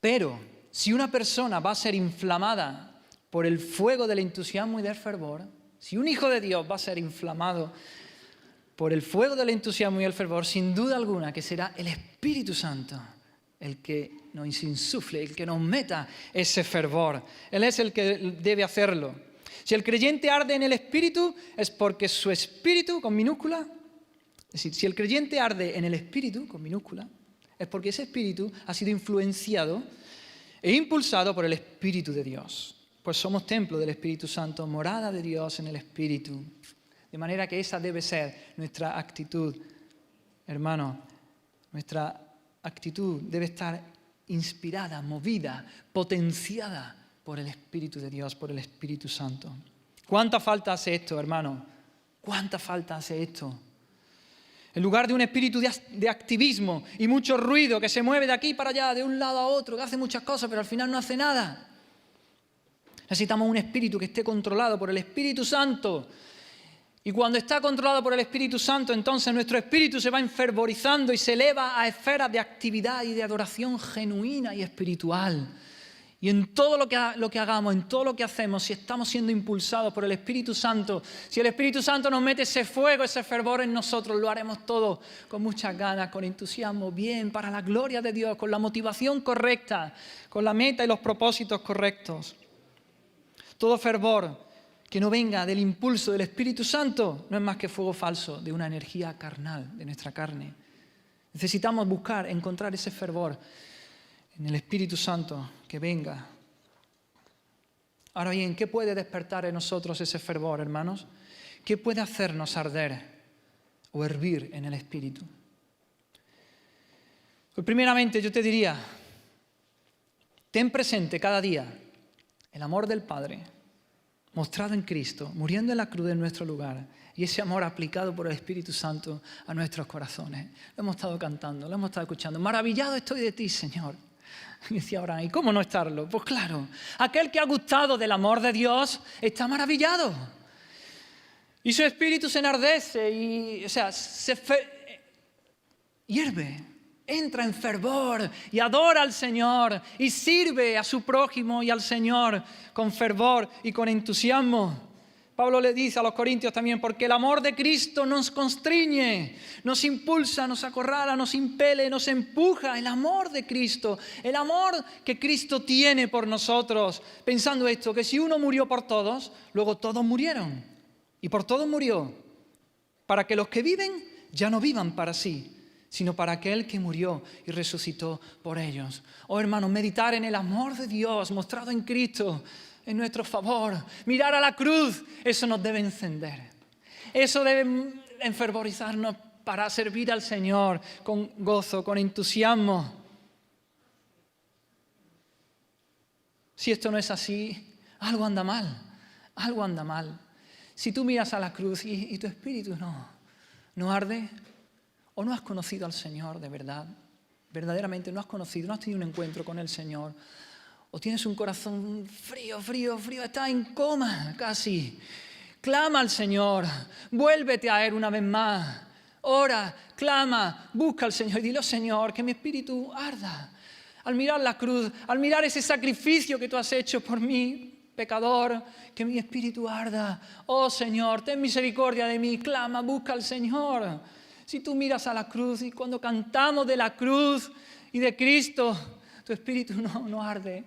Pero si una persona va a ser inflamada por el fuego del entusiasmo y del fervor, si un hijo de Dios va a ser inflamado por el fuego del entusiasmo y el fervor, sin duda alguna que será el Espíritu Santo el que nos insufle, el que nos meta ese fervor. Él es el que debe hacerlo. Si el creyente arde en el Espíritu, es porque su Espíritu, con minúscula, es decir, si el creyente arde en el Espíritu, con minúscula, es porque ese Espíritu ha sido influenciado e impulsado por el Espíritu de Dios. Pues somos templo del Espíritu Santo, morada de Dios en el Espíritu. De manera que esa debe ser nuestra actitud, hermano. Nuestra actitud debe estar inspirada, movida, potenciada por el Espíritu de Dios, por el Espíritu Santo. ¿Cuánta falta hace esto, hermano? ¿Cuánta falta hace esto? En lugar de un espíritu de activismo y mucho ruido que se mueve de aquí para allá, de un lado a otro, que hace muchas cosas, pero al final no hace nada. Necesitamos un espíritu que esté controlado por el Espíritu Santo. Y cuando está controlado por el Espíritu Santo, entonces nuestro espíritu se va enfervorizando y se eleva a esferas de actividad y de adoración genuina y espiritual. Y en todo lo que hagamos, en todo lo que hacemos, si estamos siendo impulsados por el Espíritu Santo, si el Espíritu Santo nos mete ese fuego, ese fervor en nosotros, lo haremos todo con muchas ganas, con entusiasmo, bien, para la gloria de Dios, con la motivación correcta, con la meta y los propósitos correctos. Todo fervor que no venga del impulso del Espíritu Santo no es más que fuego falso de una energía carnal, de nuestra carne. Necesitamos encontrar ese fervor en el Espíritu Santo que venga. Ahora bien, ¿qué puede despertar en nosotros ese fervor, hermanos? ¿Qué puede hacernos arder o hervir en el Espíritu? Pues primeramente yo te diría, ten presente cada día el amor del Padre mostrado en Cristo, muriendo en la cruz en nuestro lugar, y ese amor aplicado por el Espíritu Santo a nuestros corazones. Lo hemos estado cantando, lo hemos estado escuchando. Maravillado estoy de ti, Señor. Y decía Abraham, ¿y cómo no estarlo? Pues claro, aquel que ha gustado del amor de Dios está maravillado. Y su espíritu se enardece y, hierve, entra en fervor y adora al Señor y sirve a su prójimo y al Señor con fervor y con entusiasmo. Pablo le dice a los corintios también, porque el amor de Cristo nos constriñe, nos impulsa, nos acorrala, nos impele, nos empuja. El amor de Cristo, el amor que Cristo tiene por nosotros. Pensando esto, que si uno murió por todos, luego todos murieron. Y por todos murió. Para que los que viven ya no vivan para sí, sino para aquel que murió y resucitó por ellos. Oh hermanos, meditar en el amor de Dios mostrado en Cristo en nuestro favor. Mirar a la cruz, eso nos debe encender. Eso debe enfervorizarnos para servir al Señor con gozo, con entusiasmo. Si esto no es así, algo anda mal, algo anda mal. Si tú miras a la cruz y tu espíritu no arde, o no has conocido al Señor de verdad, verdaderamente no has conocido, no has tenido un encuentro con el Señor, o tienes un corazón frío, estás en coma casi. Clama al Señor, vuélvete a Él una vez más, ora, clama, busca al Señor y dile, Señor, que mi espíritu arda. Al mirar la cruz, al mirar ese sacrificio que tú has hecho por mí, pecador, que mi espíritu arda. Oh Señor, ten misericordia de mí, clama, busca al Señor. Si tú miras a la cruz y cuando cantamos de la cruz y de Cristo, tu espíritu no arde,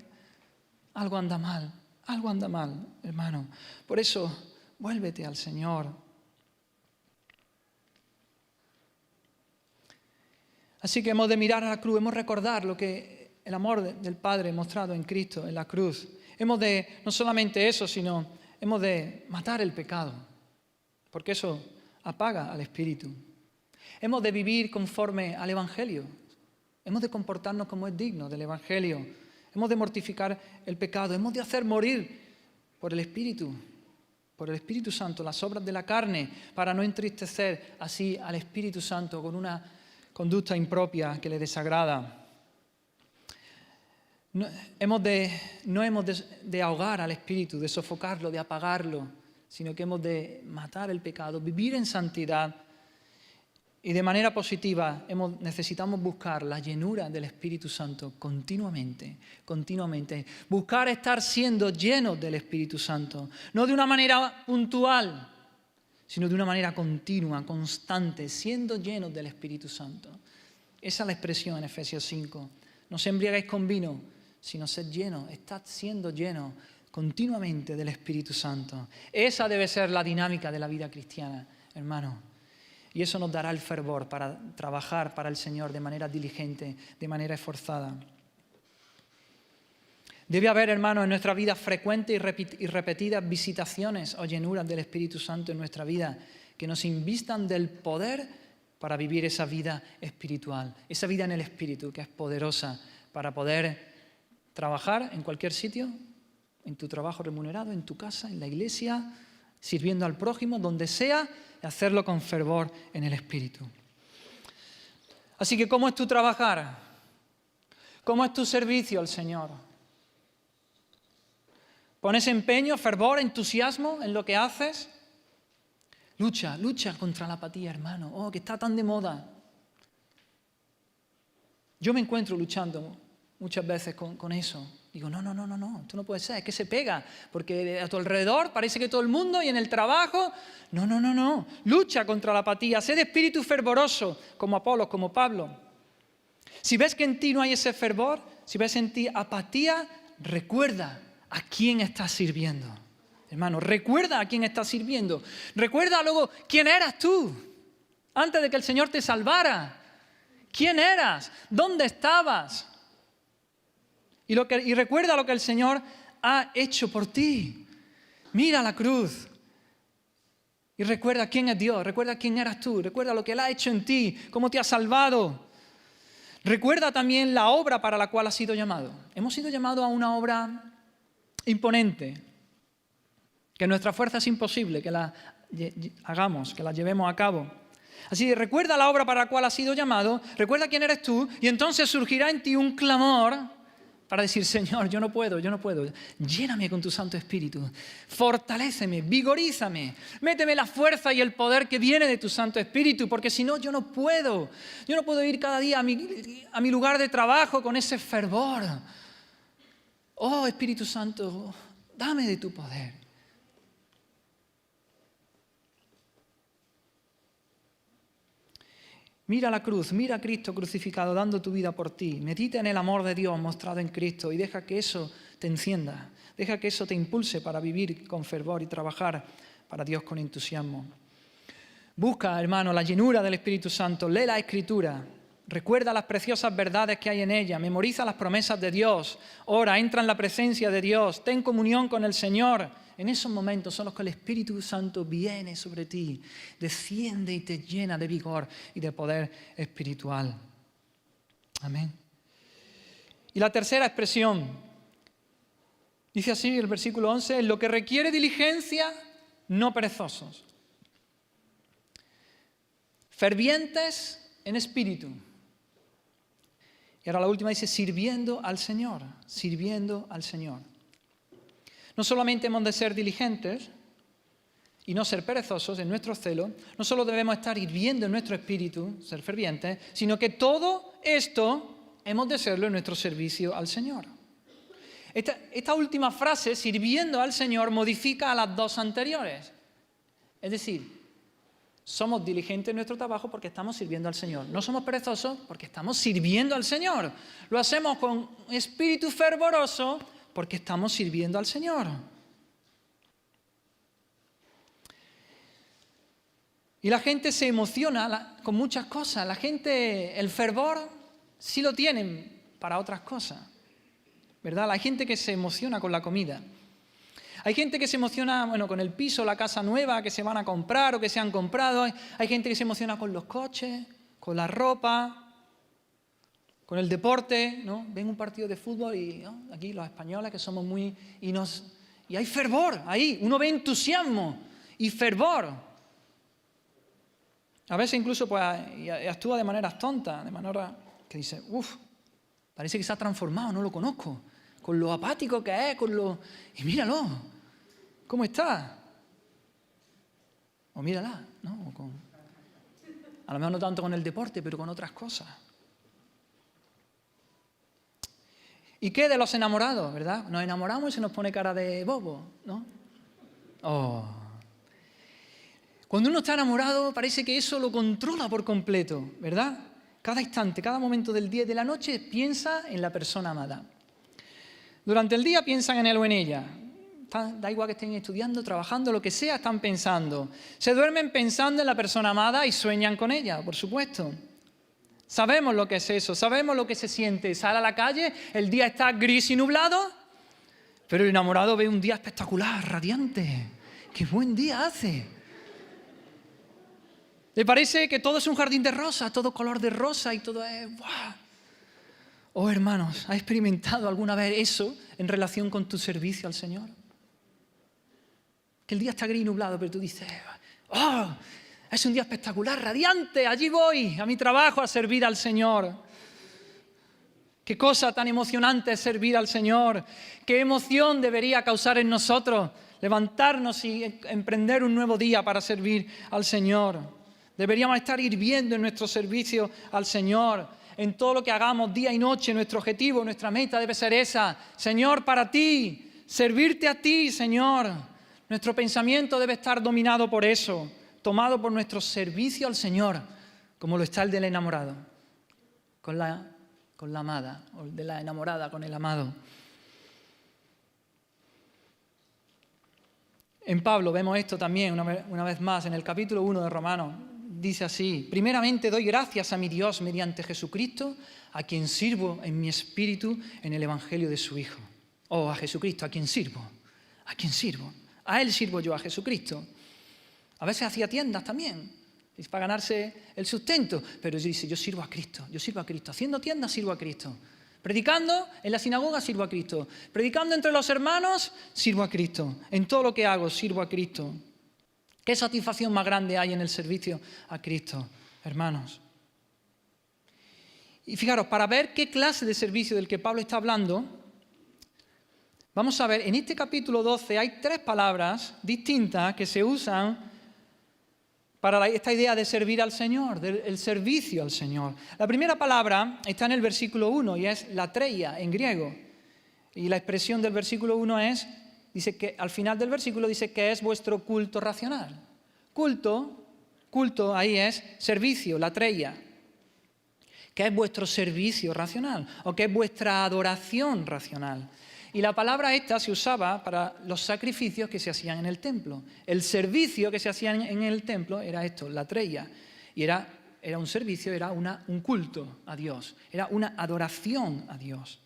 algo anda mal, hermano. Por eso, vuélvete al Señor. Así que hemos de mirar a la cruz, hemos de recordar lo que el amor del Padre mostrado en Cristo, en la cruz. Hemos de, no solamente eso, sino hemos de matar el pecado, porque eso apaga al espíritu. Hemos de vivir conforme al Evangelio. Hemos de comportarnos como es digno del Evangelio. Hemos de mortificar el pecado. Hemos de hacer morir por el Espíritu Santo, las obras de la carne, para no entristecer así al Espíritu Santo con una conducta impropia que le desagrada. No hemos de ahogar al Espíritu, de sofocarlo, de apagarlo, sino que hemos de matar el pecado, vivir en santidad. Y de manera positiva necesitamos buscar la llenura del Espíritu Santo continuamente. Buscar estar siendo llenos del Espíritu Santo. No de una manera puntual, sino de una manera continua, constante, siendo llenos del Espíritu Santo. Esa es la expresión en Efesios 5. No os embriaguéis con vino, sino sed llenos. Estad siendo llenos continuamente del Espíritu Santo. Esa debe ser la dinámica de la vida cristiana, hermano. Y eso nos dará el fervor para trabajar para el Señor de manera diligente, de manera esforzada. Debe haber, hermanos, en nuestra vida frecuentes y repetidas visitaciones o llenuras del Espíritu Santo en nuestra vida que nos invistan del poder para vivir esa vida espiritual, esa vida en el Espíritu que es poderosa para poder trabajar en cualquier sitio, en tu trabajo remunerado, en tu casa, en la iglesia, sirviendo al prójimo, donde sea, y hacerlo con fervor en el Espíritu. Así que, ¿cómo es tu trabajar? ¿Cómo es tu servicio al Señor? ¿Pones empeño, fervor, entusiasmo en lo que haces? Lucha contra la apatía, hermano. Oh, que está tan de moda. Yo me encuentro luchando muchas veces con eso. Digo, no, esto no puede ser, es que se pega, porque a tu alrededor parece que todo el mundo y en el trabajo, no. Lucha contra la apatía, sé de espíritu fervoroso, como Apolos, como Pablo. Si ves que en ti no hay ese fervor, si ves en ti apatía, recuerda a quién estás sirviendo. Hermano, recuerda a quién estás sirviendo. Recuerda luego quién eras tú, antes de que el Señor te salvara. ¿Quién eras? ¿Dónde estabas? Y recuerda lo que el Señor ha hecho por ti. Mira la cruz. Y recuerda quién es Dios. Recuerda quién eras tú. Recuerda lo que Él ha hecho en ti. Cómo te ha salvado. Recuerda también la obra para la cual has sido llamado. Hemos sido llamados a una obra imponente. Que nuestra fuerza es imposible que la hagamos, que la llevemos a cabo. Así que recuerda la obra para la cual has sido llamado. Recuerda quién eres tú. Y entonces surgirá en ti un clamor para decir, Señor, yo no puedo. Lléname con tu Santo Espíritu. Fortaléceme, vigorízame. Méteme la fuerza y el poder que viene de tu Santo Espíritu, porque si no, yo no puedo. Yo no puedo ir cada día a mi lugar de trabajo con ese fervor. Oh, Espíritu Santo, dame de tu poder. Mira la cruz, mira a Cristo crucificado dando tu vida por ti. Medita en el amor de Dios mostrado en Cristo y deja que eso te encienda. Deja que eso te impulse para vivir con fervor y trabajar para Dios con entusiasmo. Busca, hermano, la llenura del Espíritu Santo. Lee la Escritura. Recuerda las preciosas verdades que hay en ella. Memoriza las promesas de Dios. Ora, entra en la presencia de Dios. Ten comunión con el Señor. En esos momentos son los que el Espíritu Santo viene sobre ti, desciende y te llena de vigor y de poder espiritual. Amén. Y la tercera expresión, dice así el versículo 11, en lo que requiere diligencia, no perezosos. Fervientes en espíritu. Y ahora la última dice, sirviendo al Señor, sirviendo al Señor. No solamente hemos de ser diligentes y no ser perezosos en nuestro celo, no solo debemos estar hirviendo en nuestro espíritu, ser fervientes, sino que todo esto hemos de serlo en nuestro servicio al Señor. Esta última frase, sirviendo al Señor, modifica a las dos anteriores. Es decir, somos diligentes en nuestro trabajo porque estamos sirviendo al Señor. No somos perezosos porque estamos sirviendo al Señor. Lo hacemos con espíritu fervoroso porque estamos sirviendo al Señor. Y la gente se emociona con muchas cosas. La gente, el fervor, sí lo tienen para otras cosas, ¿verdad? Hay gente que se emociona con la comida. Hay gente que se emociona, con el piso, la casa nueva que se van a comprar o que se han comprado. Hay gente que se emociona con los coches, con la ropa, con el deporte, ¿no? Ven un partido de fútbol y ¿no? Aquí los españoles que somos muy... Y hay fervor ahí, uno ve entusiasmo y fervor. A veces incluso pues, actúa de maneras tontas, de manera que dice, parece que se ha transformado, no lo conozco. Con lo apático que es, y míralo, ¿cómo está? O mírala, ¿no? A lo mejor no tanto con el deporte, pero con otras cosas. ¿Y qué de los enamorados, verdad? Nos enamoramos y se nos pone cara de bobo, ¿no? Cuando uno está enamorado parece que eso lo controla por completo, ¿verdad? Cada instante, cada momento del día y de la noche piensa en la persona amada. Durante el día piensan en él o en ella. Da igual que estén estudiando, trabajando, lo que sea, están pensando. Se duermen pensando en la persona amada y sueñan con ella, por supuesto. Sabemos lo que es eso, sabemos lo que se siente. Sale a la calle, el día está gris y nublado, pero el enamorado ve un día espectacular, radiante. ¡Qué buen día hace! Le parece que todo es un jardín de rosas, todo color de rosa y todo es... ¡buah! Oh, hermanos, ¿has experimentado alguna vez eso en relación con tu servicio al Señor? Que el día está gris y nublado, pero tú dices, es un día espectacular, radiante, allí voy a mi trabajo a servir al Señor. Qué cosa tan emocionante es servir al Señor. Qué emoción debería causar en nosotros levantarnos y emprender un nuevo día para servir al Señor. Deberíamos estar hirviendo en nuestro servicio al Señor. En todo lo que hagamos día y noche, nuestro objetivo, nuestra meta debe ser esa. Señor, para ti, servirte a ti, Señor. Nuestro pensamiento debe estar dominado por eso, tomado por nuestro servicio al Señor, como lo está el del enamorado, con la amada, o el de la enamorada con el amado. En Pablo vemos esto también una vez más en el capítulo 1 de Romanos. Dice así, primeramente doy gracias a mi Dios mediante Jesucristo, a quien sirvo en mi espíritu en el evangelio de su Hijo. A Jesucristo, ¿a quién sirvo? ¿A quién sirvo? A Él sirvo yo, a Jesucristo. A veces hacía tiendas también, para ganarse el sustento, pero dice, yo sirvo a Cristo, haciendo tiendas sirvo a Cristo. Predicando en la sinagoga sirvo a Cristo. Predicando entre los hermanos sirvo a Cristo. En todo lo que hago sirvo a Cristo. ¿Qué satisfacción más grande hay en el servicio a Cristo, hermanos? Y fijaros, para ver qué clase de servicio del que Pablo está hablando, vamos a ver, en este capítulo 12 hay 3 palabras distintas que se usan para esta idea de servir al Señor, del servicio al Señor. La primera palabra está en el versículo 1 y es latreia en griego. Y la expresión del versículo 1 es... Dice que al final del versículo dice que es vuestro culto racional. Culto ahí es servicio, latreia. ¿Qué es vuestro servicio racional? ¿O qué es vuestra adoración racional? Y la palabra esta se usaba para los sacrificios que se hacían en el templo. El servicio que se hacía en el templo era esto, la treia. Y era un servicio, era un culto a Dios, era una adoración a Dios.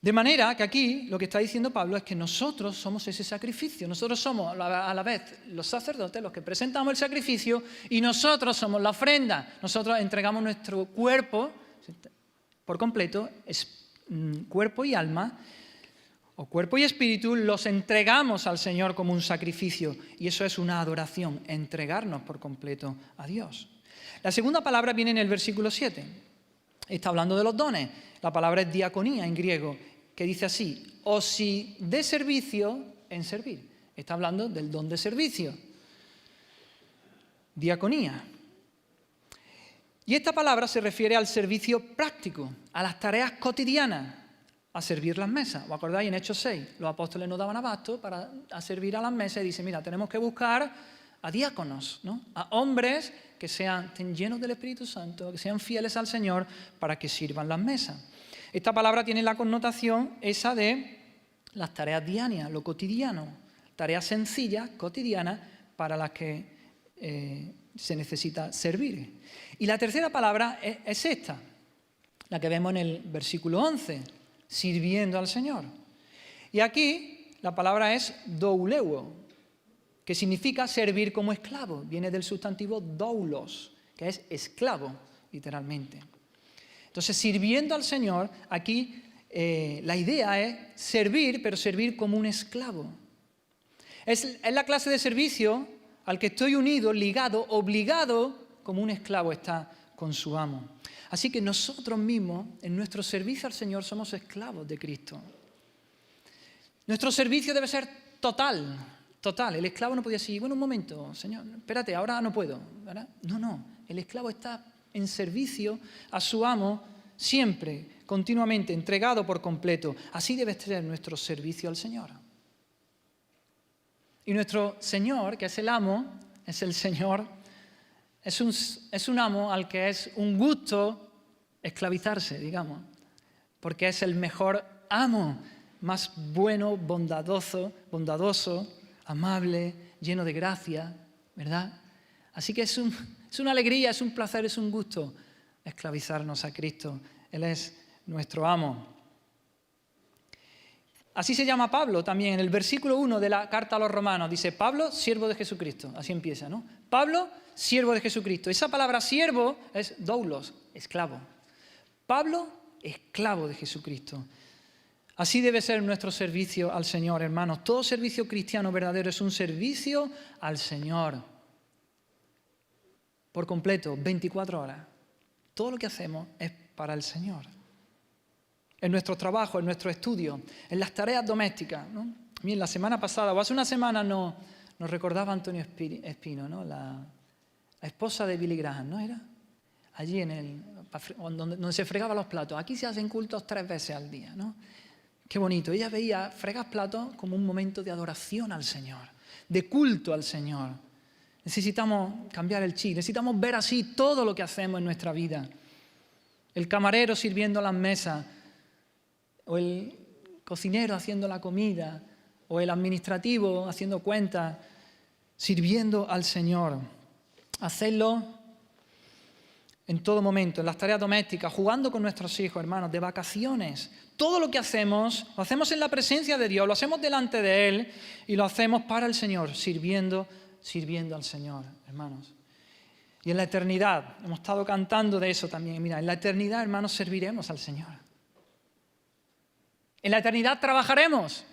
De manera que aquí lo que está diciendo Pablo es que nosotros somos ese sacrificio. Nosotros somos a la vez los sacerdotes, los que presentamos el sacrificio, y nosotros somos la ofrenda. Nosotros entregamos nuestro cuerpo por completo, cuerpo y alma, o cuerpo y espíritu, los entregamos al Señor como un sacrificio. Y eso es una adoración, entregarnos por completo a Dios. La segunda palabra viene en el versículo 7. Está hablando de los dones. La palabra es diaconía en griego, que dice así: o si de servicio en servir. Está hablando del don de servicio. Diaconía. Y esta palabra se refiere al servicio práctico, a las tareas cotidianas, a servir las mesas. ¿Os acordáis en Hechos 6? Los apóstoles no daban abasto para servir a las mesas y dicen, mira, tenemos que buscar a diáconos, ¿no? A hombres que estén llenos del Espíritu Santo, que sean fieles al Señor para que sirvan las mesas. Esta palabra tiene la connotación esa de las tareas diarias, lo cotidiano, tareas sencillas, cotidianas, para las que se necesita servir. Y la tercera palabra es esta, la que vemos en el versículo 11, sirviendo al Señor. Y aquí la palabra es douleuo, que significa servir como esclavo. Viene del sustantivo doulos, que es esclavo, literalmente. Entonces, sirviendo al Señor, aquí la idea es servir, pero servir como un esclavo. Es la clase de servicio al que estoy unido, ligado, obligado, como un esclavo está con su amo. Así que nosotros mismos, en nuestro servicio al Señor, somos esclavos de Cristo. Nuestro servicio debe ser total. El esclavo no podía decir, bueno, un momento, Señor, espérate, ahora no puedo, ¿verdad? No. El esclavo está en servicio a su amo siempre, continuamente, entregado por completo. Así debe ser nuestro servicio al Señor. Y nuestro Señor, que es el amo, es el Señor, es un amo al que es un gusto esclavizarse, digamos, porque es el mejor amo, más bueno, bondadoso, amable, lleno de gracia, ¿verdad? Así que es una alegría, es un placer, es un gusto esclavizarnos a Cristo. Él es nuestro amo. Así se llama Pablo también. En el versículo 1 de la carta a los romanos dice, Pablo, siervo de Jesucristo. Así empieza, ¿no? Pablo, siervo de Jesucristo. Esa palabra siervo es doulos, esclavo. Pablo, esclavo de Jesucristo. Así debe ser nuestro servicio al Señor, hermanos. Todo servicio cristiano verdadero es un servicio al Señor. Por completo, 24 horas. Todo lo que hacemos es para el Señor. En nuestro trabajo, en nuestro estudio, en las tareas domésticas, ¿no? Bien, la semana pasada, o hace una semana, nos recordaba Antonio Espino, ¿no? La esposa de Billy Graham, ¿no era? Allí donde se fregaba los platos. Aquí se hacen cultos 3 veces al día, ¿no? Qué bonito. Ella veía fregar platos como un momento de adoración al Señor, de culto al Señor. Necesitamos cambiar el chip, necesitamos ver así todo lo que hacemos en nuestra vida. El camarero sirviendo las mesas, o el cocinero haciendo la comida, o el administrativo haciendo cuentas, sirviendo al Señor. Hacerlo en todo momento, en las tareas domésticas, jugando con nuestros hijos, hermanos, de vacaciones. Todo lo que hacemos, lo hacemos en la presencia de Dios, lo hacemos delante de Él y lo hacemos para el Señor, sirviendo al Señor, hermanos. Y en la eternidad, hemos estado cantando de eso también. Mira, en la eternidad, hermanos, serviremos al Señor. En la eternidad trabajaremos,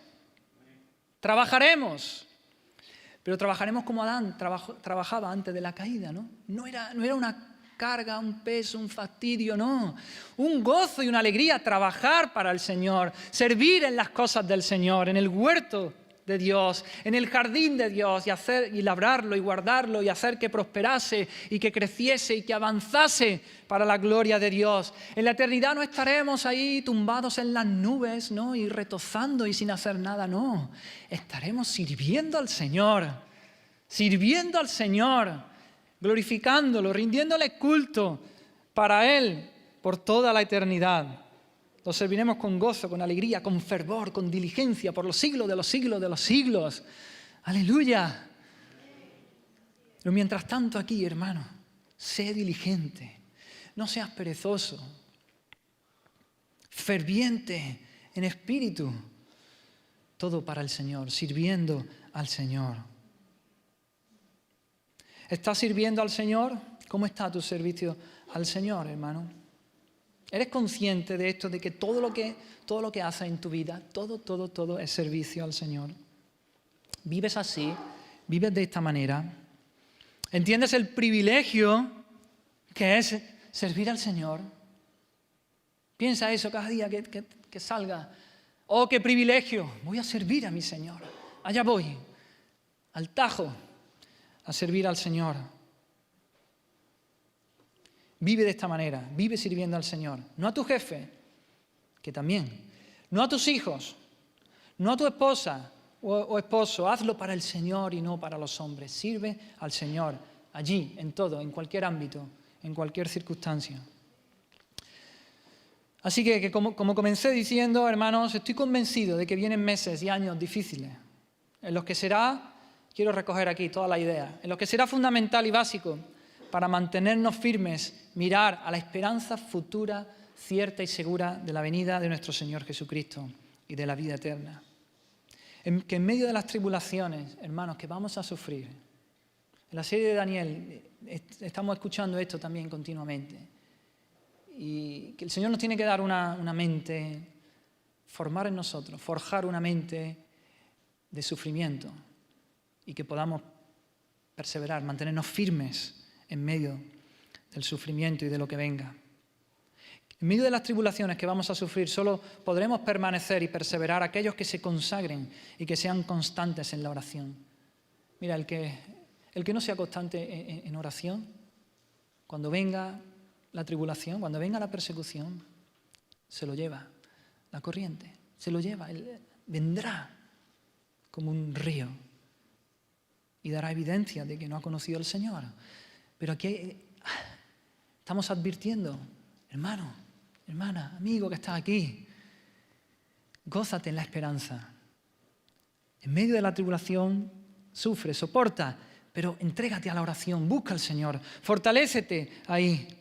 pero trabajaremos como Adán trabajaba antes de la caída, ¿no? No era una carga, un peso, un fastidio, no. Un gozo y una alegría trabajar para el Señor, servir en las cosas del Señor, en el huerto de Dios, en el jardín de Dios, y labrarlo y guardarlo y hacer que prosperase y que creciese y que avanzase para la gloria de Dios. En la eternidad no estaremos ahí tumbados en las nubes, ¿no? Y retozando y sin hacer nada, no. Estaremos sirviendo al Señor, glorificándolo, rindiéndole culto para Él por toda la eternidad. Lo serviremos con gozo, con alegría, con fervor, con diligencia, por los siglos de los siglos de los siglos. ¡Aleluya! Pero mientras tanto aquí, hermano, sé diligente, no seas perezoso, ferviente en espíritu, todo para el Señor, sirviendo al Señor. ¿Estás sirviendo al Señor? ¿Cómo está tu servicio al Señor, hermano? ¿Eres consciente de esto, de que todo lo que haces en tu vida, todo es servicio al Señor? ¿Vives así? ¿Vives de esta manera? ¿Entiendes el privilegio que es servir al Señor? Piensa eso cada día que salga. ¡Oh, qué privilegio! Voy a servir a mi Señor. Allá voy, al tajo, a servir al Señor. Vive de esta manera, vive sirviendo al Señor. No a tu jefe, que también. No a tus hijos, no a tu esposa o esposo. Hazlo para el Señor y no para los hombres. Sirve al Señor allí, en todo, en cualquier ámbito, en cualquier circunstancia. Así que como comencé diciendo, hermanos, estoy convencido de que vienen meses y años difíciles, en los que será, quiero recoger aquí toda la idea, en los que será fundamental y básico para mantenernos firmes, mirar a la esperanza futura, cierta y segura de la venida de nuestro Señor Jesucristo y de la vida eterna. Que en medio de las tribulaciones, hermanos, que vamos a sufrir, en la serie de Daniel estamos escuchando esto también continuamente, y que el Señor nos tiene que dar una mente, formar en nosotros, forjar una mente de sufrimiento y que podamos perseverar, mantenernos firmes en medio del sufrimiento y de lo que venga. En medio de las tribulaciones que vamos a sufrir, solo podremos permanecer y perseverar aquellos que se consagren y que sean constantes en la oración. Mira, el que no sea constante en oración, cuando venga la tribulación, cuando venga la persecución, se lo lleva la corriente, se lo lleva, él vendrá como un río y dará evidencia de que no ha conocido al Señor. Pero aquí estamos advirtiendo, hermano, hermana, amigo que estás aquí, gózate en la esperanza. En medio de la tribulación, sufre, soporta, pero entrégate a la oración, busca al Señor, fortalécete ahí.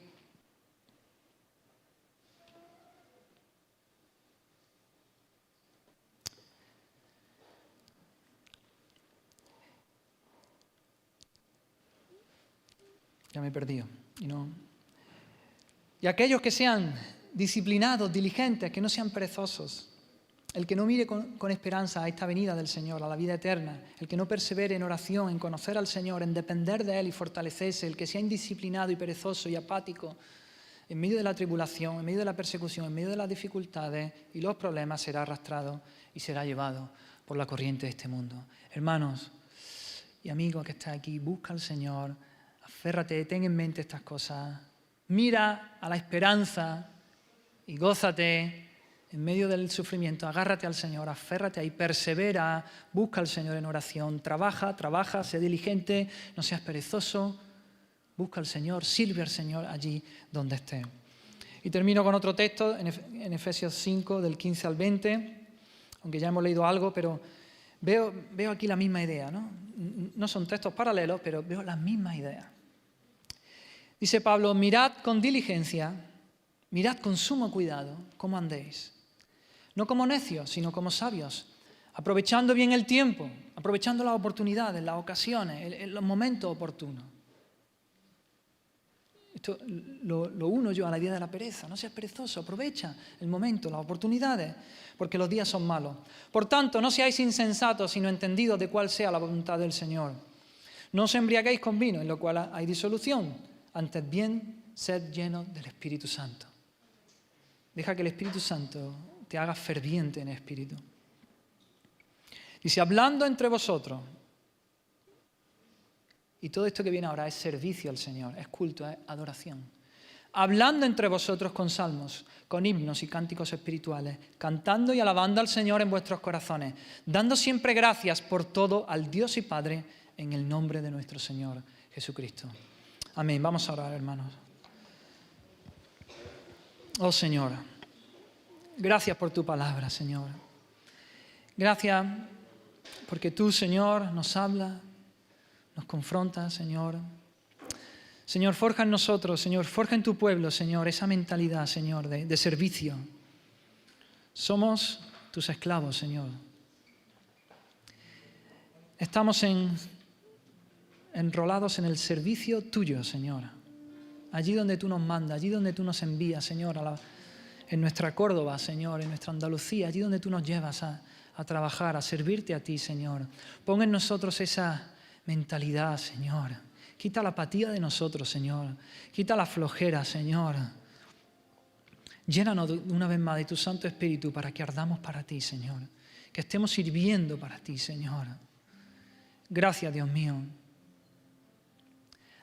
Ya me he perdido. Y aquellos que sean disciplinados, diligentes, que no sean perezosos. El que no mire con esperanza a esta venida del Señor, a la vida eterna. El que no persevere en oración, en conocer al Señor, en depender de Él y fortalecerse. El que sea indisciplinado y perezoso y apático en medio de la tribulación, en medio de la persecución, en medio de las dificultades y los problemas, será arrastrado y será llevado por la corriente de este mundo. Hermanos y amigos que están aquí, busca al Señor. Aférrate, ten en mente estas cosas. Mira a la esperanza y gózate en medio del sufrimiento. Agárrate al Señor, aférrate ahí, persevera, busca al Señor en oración. Trabaja, sé diligente, no seas perezoso. Busca al Señor, sirve al Señor allí donde esté. Y termino con otro texto en Efesios 5, del 15 al 20, aunque ya hemos leído algo, pero veo aquí la misma idea, ¿no? No son textos paralelos, pero veo las mismas ideas. Dice Pablo, mirad con diligencia, mirad con sumo cuidado cómo andéis. No como necios, sino como sabios, aprovechando bien el tiempo, aprovechando las oportunidades, las ocasiones, los momentos oportunos. Esto lo uno yo a la idea de la pereza. No seas perezoso, aprovecha el momento, las oportunidades, porque los días son malos. Por tanto, no seáis insensatos, sino entendidos de cuál sea la voluntad del Señor. No os embriaguéis con vino, en lo cual hay disolución. Antes bien, sed llenos del Espíritu Santo. Deja que el Espíritu Santo te haga ferviente en espíritu. Dice, hablando entre vosotros, y todo esto que viene ahora es servicio al Señor, es culto, es adoración. Hablando entre vosotros con salmos, con himnos y cánticos espirituales, cantando y alabando al Señor en vuestros corazones, dando siempre gracias por todo al Dios y Padre en el nombre de nuestro Señor Jesucristo. Amén. Vamos a orar, hermanos. Oh Señor, gracias por tu palabra, Señor. Gracias porque tú, Señor, nos hablas, nos confrontas, Señor. Señor, forja en nosotros, Señor, forja en tu pueblo, Señor, esa mentalidad, Señor, de servicio. Somos tus esclavos, Señor. Estamos enrolados en el servicio tuyo, Señor. Allí donde tú nos mandas, allí donde tú nos envías, Señor, en nuestra Córdoba, Señor, en nuestra Andalucía, allí donde tú nos llevas a trabajar, a servirte a ti, Señor. Pon en nosotros esa mentalidad, Señor. Quita la apatía de nosotros, Señor. Quita la flojera, Señor. Llénanos una vez más de tu Santo Espíritu para que ardamos para ti, Señor. Que estemos sirviendo para ti, Señor. Gracias, Dios mío.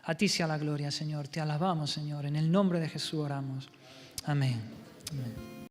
A ti sea la gloria, Señor. Te alabamos, Señor. En el nombre de Jesús oramos. Amén. Amén.